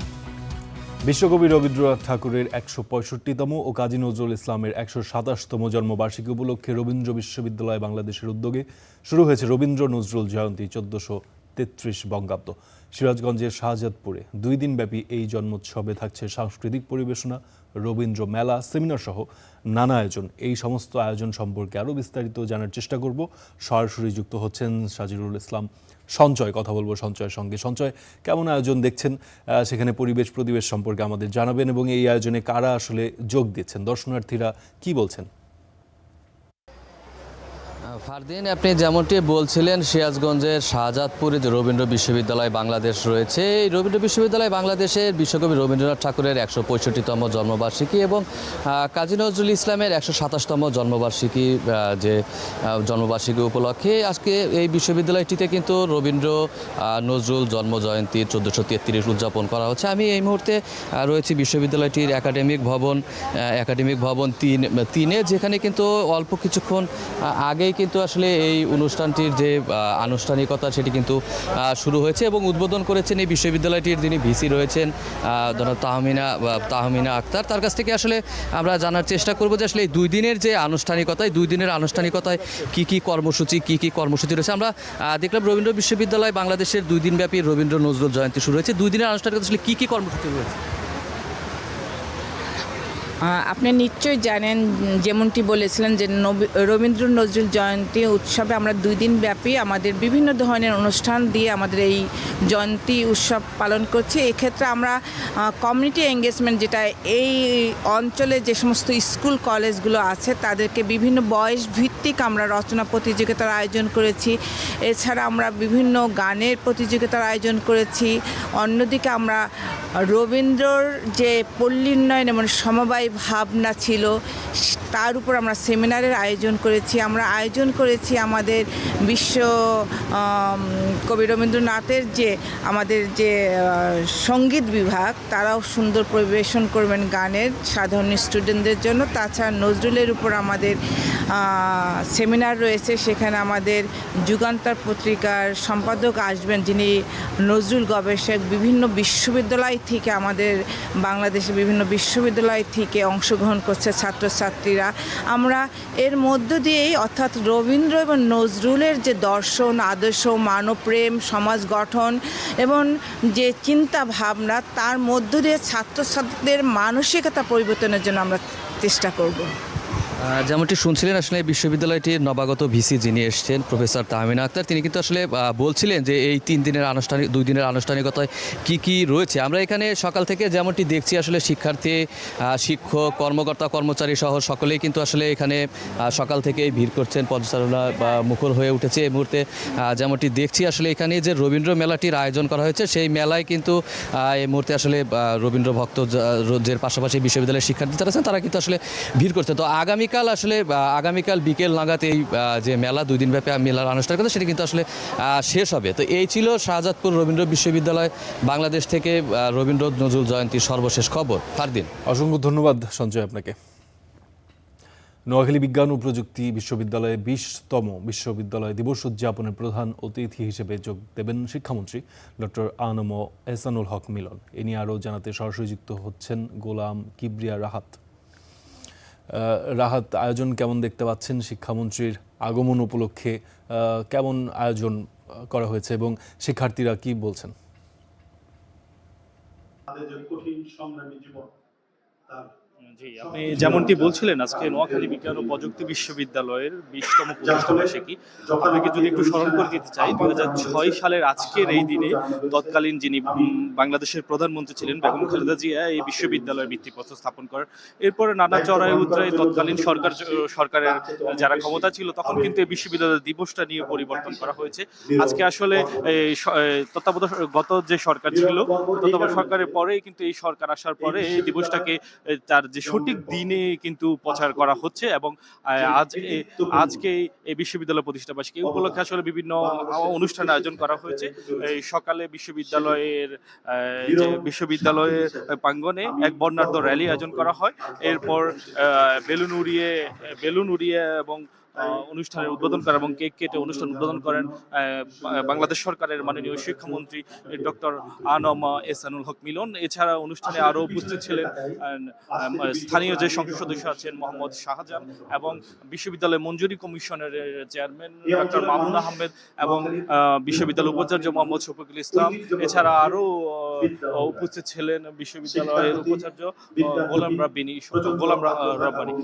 বিশ্বকবি রবীন্দ্রনাথ ঠাকুরের 165তম ও কাজী নজরুল ইসলামের 127তম জন্মবার্ষিকী উপলক্ষে রবীন্দ্র বিশ্ববিদ্যালয় বাংলাদেশের উদ্যোগে শুরু হয়েছে রবীন্দ্র নজরুল জয়ন্তী 1400 33 বঙ্গাব্দ। সিরাজগঞ্জের শাহজাদপুরে 2 দিনব্যাপী এই জন্মোৎসবে থাকছে সাংস্কৃতিক পরিবেশনা, রবীন্দ্র মেলা, সেমিনার সহ নানা আয়োজন। এই সমস্ত আয়োজন সম্পর্কে আরও বিস্তারিত জানার চেষ্টা করব। সরাসরি যুক্ত হচ্ছেন সাজিরুল ইসলাম সঞ্চয়, কথা বলবো সঞ্চয়ের সঙ্গে। সঞ্চয়, কেমন আয়োজন দেখছেন? সেখানে পরিবেশ সম্পর্কে আমাদের জানাবেন এবং এই আয়োজনে কারা আসলে যোগ দিচ্ছেন, দর্শনার্থীরা কি বলছেন? ফারদিন, আপনি যেমনটি বলছিলেন, সিরাজগঞ্জের শাহজাদপুরে যে রবীন্দ্র বিশ্ববিদ্যালয় বাংলাদেশ রয়েছে, এই রবীন্দ্র বিশ্ববিদ্যালয় বাংলাদেশের বিশ্বকবি রবীন্দ্রনাথ ঠাকুরের 165তম জন্মবার্ষিকী এবং কাজী নজরুল ইসলামের 127তম জন্মবার্ষিকী যে জন্মবার্ষিকী উপলক্ষে আজকে এই বিশ্ববিদ্যালয়টিতে কিন্তু রবীন্দ্র নজরুল জন্মজয়ন্তী 1433 উদযাপন করা হচ্ছে। আমি এই মুহূর্তে রয়েছি বিশ্ববিদ্যালয়টির একাডেমিক ভবন 3-এ, যেখানে কিন্তু অল্প কিছুক্ষণ আগেই কিন্তু আসলে এই অনুষ্ঠানটির যে আনুষ্ঠানিকতা সেটি কিন্তু শুরু হয়েছে এবং উদ্বোধন করেছেন এই বিশ্ববিদ্যালয়টির যিনি ভিসি রয়েছেন তাহমিনা আক্তার। তার কাছ থেকে আসলে আমরা জানার চেষ্টা করব যে আসলে এই 2 দিনের যে আনুষ্ঠানিকতায় কি কি কর্মসূচি রয়েছে। আমরা দেখলাম রবীন্দ্র বিশ্ববিদ্যালয় বাংলাদেশের 2 দিনব্যাপী রবীন্দ্র নজরুল জয়ন্তী শুরু হয়েছে। 2 দিনের আনুষ্ঠানিকতা আসলে কি কর্মসূচি রয়েছে? আপনি নিশ্চয়ই জানেন, যেমনটি বলেছিলেন যে রবীন্দ্র নজরুল জয়ন্তী উৎসবে আমরা 2 দিন ব্যাপী আমাদের বিভিন্ন ধরনের অনুষ্ঠান দিয়ে আমাদের এই জয়ন্তী উৎসব পালন করছি। এক্ষেত্রে আমরা কমিউনিটি এঙ্গেজমেন্ট, যেটা এই অঞ্চলে যে সমস্ত স্কুল কলেজগুলো আছে তাদেরকে বিভিন্ন বয়স ভিত্তিক আমরা রচনা প্রতিযোগিতার আয়োজন করেছি। এছাড়া আমরা বিভিন্ন গানের প্রতিযোগিতার আয়োজন করেছি। অন্যদিকে আমরা রবীন্দ্রর যে পল্লীউন্নয়ন এবং সমবায় ভাবনা ছিল তার উপর আমরা সেমিনারের আয়োজন করেছি। আমরা আয়োজন করেছি আমাদের বিশ্ব কবি রবীন্দ্রনাথের আমাদের যে সঙ্গীত বিভাগ, তারাও সুন্দর পরিবেশন করবেন গানের সাধারণ স্টুডেন্টদের জন্য। তাছাড়া নজরুলের উপর আমাদের সেমিনার রয়েছে। সেখানে আমাদের যুগান্তর পত্রিকার সম্পাদক আসবেন, যিনি নজরুল গবেষক। বিভিন্ন বিশ্ববিদ্যালয় থেকে, আমাদের বাংলাদেশের বিভিন্ন বিশ্ববিদ্যালয় থেকে অংশগ্রহণ করছে ছাত্রছাত্রীরা। আমরা এর মধ্য দিয়েই, অর্থাৎ রবীন্দ্র এবং নজরুলের যে দর্শন, আদর্শ, মানবপ্রেম, সমাজ গঠন এবং যে চিন্তা ভাবনা, তার মধ্য দিয়ে ছাত্রছাত্রীদের মানসিকতা পরিবর্তনের জন্য আমরা চেষ্টা করব। যেমনটি শুনছিলেন, আসলে বিশ্ববিদ্যালয়টির নবাগত ভিসি যিনি এসছেন প্রফেসর তাহমিনা আক্তার, তিনি কিন্তু আসলে বলছিলেন যে এই 2 দিনের আনুষ্ঠানিকতায় কি রয়েছে। আমরা এখানে সকাল থেকে যেমনটি দেখছি, আসলে শিক্ষার্থী, শিক্ষক, কর্মকর্তা, কর্মচারী সহ সকলেই কিন্তু আসলে এখানে সকাল থেকেই ভিড় করছেন, পদচারণা মুখর হয়ে উঠেছে। এই মুহূর্তে যেমনটি দেখছি, আসলে এখানে যে রবীন্দ্র মেলাটির আয়োজন করা হয়েছে, সেই মেলায় কিন্তু এই মুহূর্তে আসলে রবীন্দ্র ভক্তদের পাশাপাশি বিশ্ববিদ্যালয়ের শিক্ষার্থী যারা আছেন তারা কিন্তু আসলে ভিড় করছে। তো আগামীকাল বিকেল নাগাদ এই যে মেলা, 2 দিনব্যাপী মেলার আনুষ্ঠানিকতা, সেটা কিন্তু আসলে শেষ হবে। তো এই ছিল শাহজাদপুর রবীন্দ্র বিশ্ববিদ্যালয় বাংলাদেশ থেকে রবীন্দ্র নজরুল জয়ন্তীর সর্বশেষ খবর। ফারদিন, অসংখ্য ধন্যবাদ সঞ্জয় আপনাকে। নোয়াখালী বিজ্ঞান ও প্রযুক্তি বিশ্ববিদ্যালয়ে 20তম বিশ্ববিদ্যালয় দিবস উদযাপনের প্রধান অতিথি হিসেবে যোগ দেবেন শিক্ষামন্ত্রী ডক্টর আনম এহসানুল হক মিলন। এ নিয়ে আরও জানাতে সরাসরি যুক্ত হচ্ছেন গোলাম কিবরিয়া রাহাত। আয়োজন কেমন দেখতে পাচ্ছেন? শিক্ষামন্ত্রীর আগমন উপলক্ষে কেমন আয়োজন করা হয়েছে এবং শিক্ষার্থীরা কি বলছেন? আপনি যেমনটি বলছিলেন, আজকে নোয়াখালী বিজ্ঞান ও প্রযুক্তি বিশ্ববিদ্যালয়ের 20তম প্রতিষ্ঠাবার্ষিকী। আপনাকে যদি একটু স্মরণ করে দিতে চাই, 2006 সালের আজকের এই দিনে তৎকালীন যিনি বাংলাদেশের প্রধানমন্ত্রী ছিলেন বেগম খালেদা জিয়া এই বিশ্ববিদ্যালয়ের ভিত্তিপ্রস্তর স্থাপন করেন। এরপরে নানা চড়াই উতরাই তৎকালীন সরকারের যারা ক্ষমতা ছিল, তখন কিন্তু এই বিশ্ববিদ্যালয়ের দিবসটা নিয়ে পরিবর্তন করা হয়েছে। আজকে আসলে তত্ত্বাবধায়ক গত যে সরকার ছিল, তত্ত্বাবধায়ক সরকারের পরেই কিন্তু এই সরকার আসার পরে এই দিবসটাকে তার যে সঠিক দিনে কিন্তু প্রচার করা হচ্ছে এবং আজকে এই বিশ্ববিদ্যালয় প্রতিষ্ঠাবার্ষিকী উপলক্ষে আসলে বিভিন্ন অনুষ্ঠান আয়োজন করা হয়েছে। এই সকালে বিশ্ববিদ্যালয়ের প্রাঙ্গণে এক বর্ণাঢ্য র্যালি আয়োজন করা হয়। এরপর বেলুন উড়িয়ে এবং অনুষ্ঠানের উদ্বোধন করেন এবং কেক কেটে অনুষ্ঠান উদ্বোধন করেন বাংলাদেশ সরকারের মাননীয় শিক্ষামন্ত্রী ডক্টর আনম এহসানুল হক মিলন। এছাড়া অনুষ্ঠানে আরও উপস্থিত ছিলেন স্থানীয় যে সংসদ সদস্য আছেন মোহাম্মদ শাহজাহান এবং বিশ্ববিদ্যালয় মঞ্জুরি কমিশনের চেয়ারম্যান ডক্টর মামুন আহমেদ এবং বিশ্ববিদ্যালয় উপাচার্য মোহাম্মদ শফিকুল ইসলাম। এছাড়া আরও উপস্থিত ছিলেন বিশ্ববিদ্যালয়ের উপাচার্য গোলাম রাব্বানি।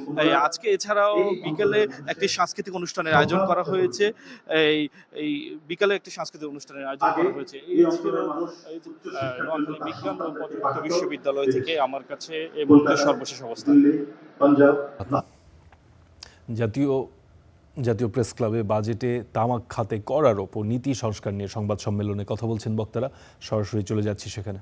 আজকে এছাড়াও বিকেলে একটি সাংস্কৃতিক অনুষ্ঠানের আয়োজন করা হয়েছে। এই বিকালে একটি সাংস্কৃতিক অনুষ্ঠানের আয়োজন করা হয়েছে। এই ছিল নোয়াখালী বিজ্ঞান ও প্রযুক্তি বিশ্ববিদ্যালয় থেকে আমার কাছে এই মুহূর্তে সর্বশেষ অবস্থা। জাতীয় প্রেস ক্লাবে বাজেটে তামাক খাতে কর আরোপ ও নীতি সংস্কার নিয়ে সংবাদ সম্মেলনে কথা বলছেন বক্তারা। সরাসরি চলে যাচ্ছি সেখানে।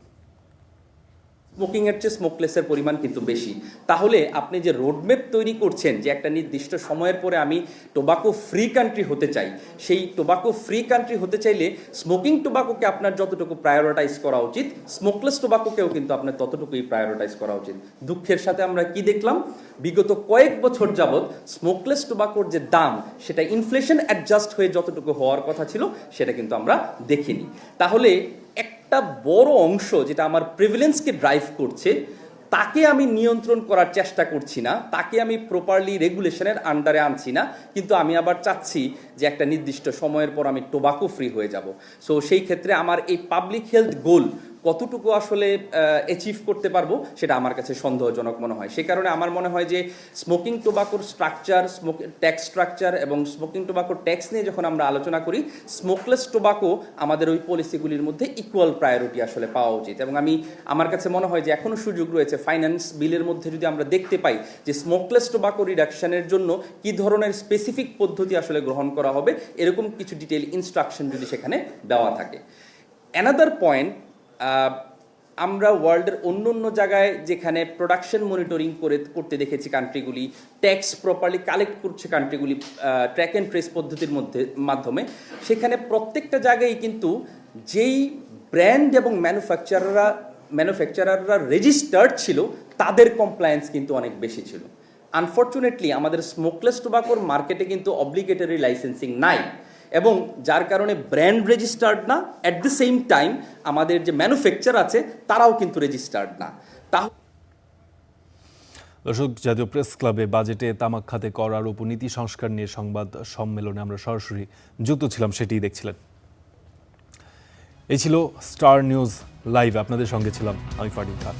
স্মোকিংয়ের চেয়ে স্মোকলেসের পরিমাণ কিন্তু বেশি। তাহলে আপনি যে রোডম্যাপ তৈরি করছেন যে একটা নির্দিষ্ট সময়ের পরে আমি টোবাকো ফ্রি কান্ট্রি হতে চাই, সেই টোবাকো ফ্রি কান্ট্রি হতে চাইলে স্মোকিং টোবাকোকে আপনার যতটুকু প্রায়োরিটাইজ করা উচিত, স্মোকলেস টোবাকোকেও কিন্তু আপনার ততটুকুই প্রায়োরিটাইজ করা উচিত। দুঃখের সাথে আমরা কি দেখলাম, বিগত কয়েক বছর যাবৎ স্মোকলেস টোবাকোর যে দাম সেটা ইনফ্লেশন অ্যাডজাস্ট হয়ে যতটুকু হওয়ার কথা ছিল সেটা কিন্তু আমরা দেখিনি। তাহলে একটা বড় অংশ যেটা আমার প্রিভিলেন্সকে ড্রাইভ করছে তাকে আমি নিয়ন্ত্রণ করার চেষ্টা করছি না, তাকে আমি প্রপারলি রেগুলেশনের আন্ডারে আনছি না, কিন্তু আমি আবার চাচ্ছি যে একটা নির্দিষ্ট সময়ের পর আমি টোবাকো ফ্রি হয়ে যাব। সো সেই ক্ষেত্রে আমার এই পাবলিক হেলথ গোল কতটুকু আসলে অ্যাচিভ করতে পারবো সেটা আমার কাছে সন্দেহজনক মনে হয়। সে কারণে আমার মনে হয় যে স্মোকিং টোবাকোর স্ট্রাকচার, ট্যাক্স স্ট্রাকচার এবং স্মোকিং টোবাকোর ট্যাক্স নিয়ে যখন আমরা আলোচনা করি, স্মোকলেস টোবাকো আমাদের ওই পলিসিগুলির মধ্যে ইকুয়াল প্রায়োরিটি আসলে পাওয়া উচিত। এবং আমার কাছে মনে হয় যে এখনও সুযোগ রয়েছে ফাইন্যান্স বিলের মধ্যে যদি আমরা দেখতে পাই যে স্মোকলেস টোবাকো রিডাকশনের জন্য কি ধরনের স্পেসিফিক পদ্ধতি আসলে গ্রহণ করা হবে, এরকম কিছু ডিটেইল ইনস্ট্রাকশন যদি সেখানে দেওয়া থাকে। অ্যানাদার পয়েন্ট, আমরা ওয়ার্ল্ডের অন্য জায়গায় যেখানে প্রোডাকশন মনিটরিং করতে দেখেছি কান্ট্রিগুলি, ট্যাক্স প্রপারলি কালেক্ট করছে কান্ট্রিগুলি ট্র্যাক অ্যান্ড ট্রেস পদ্ধতির মাধ্যমে, সেখানে প্রত্যেকটা জায়গায় কিন্তু যেই ব্র্যান্ড এবং ম্যানুফ্যাকচারাররা রেজিস্টার্ড ছিল তাদের কমপ্লায়েন্স কিন্তু অনেক বেশি ছিল। আনফর্চুনেটলি আমাদের স্মোকলেস টোবাকোর মার্কেটে কিন্তু অব্লিগেটরি লাইসেন্সিং নাই, এবং যার কারণে ব্র্যান্ড রেজিস্টার্ড না, অ্যাট দ্য সেম টাইম আমাদের যে ম্যানুফ্যাকচার আছে তারাও কিন্তু রেজিস্টার্ড না। দর্শক, জাতীয় প্রেস ক্লাবে বাজেটে তামাক খাতে কর আরোপ ও নীতি সংস্কার নিয়ে সংবাদ সম্মেলনে আমরা সরাসরি যুক্ত ছিলাম, সেটিই দেখছিলেন। এই ছিল স্টার নিউজ লাইভ, আপনাদের সঙ্গে ছিলাম আমি ফারদিন খান।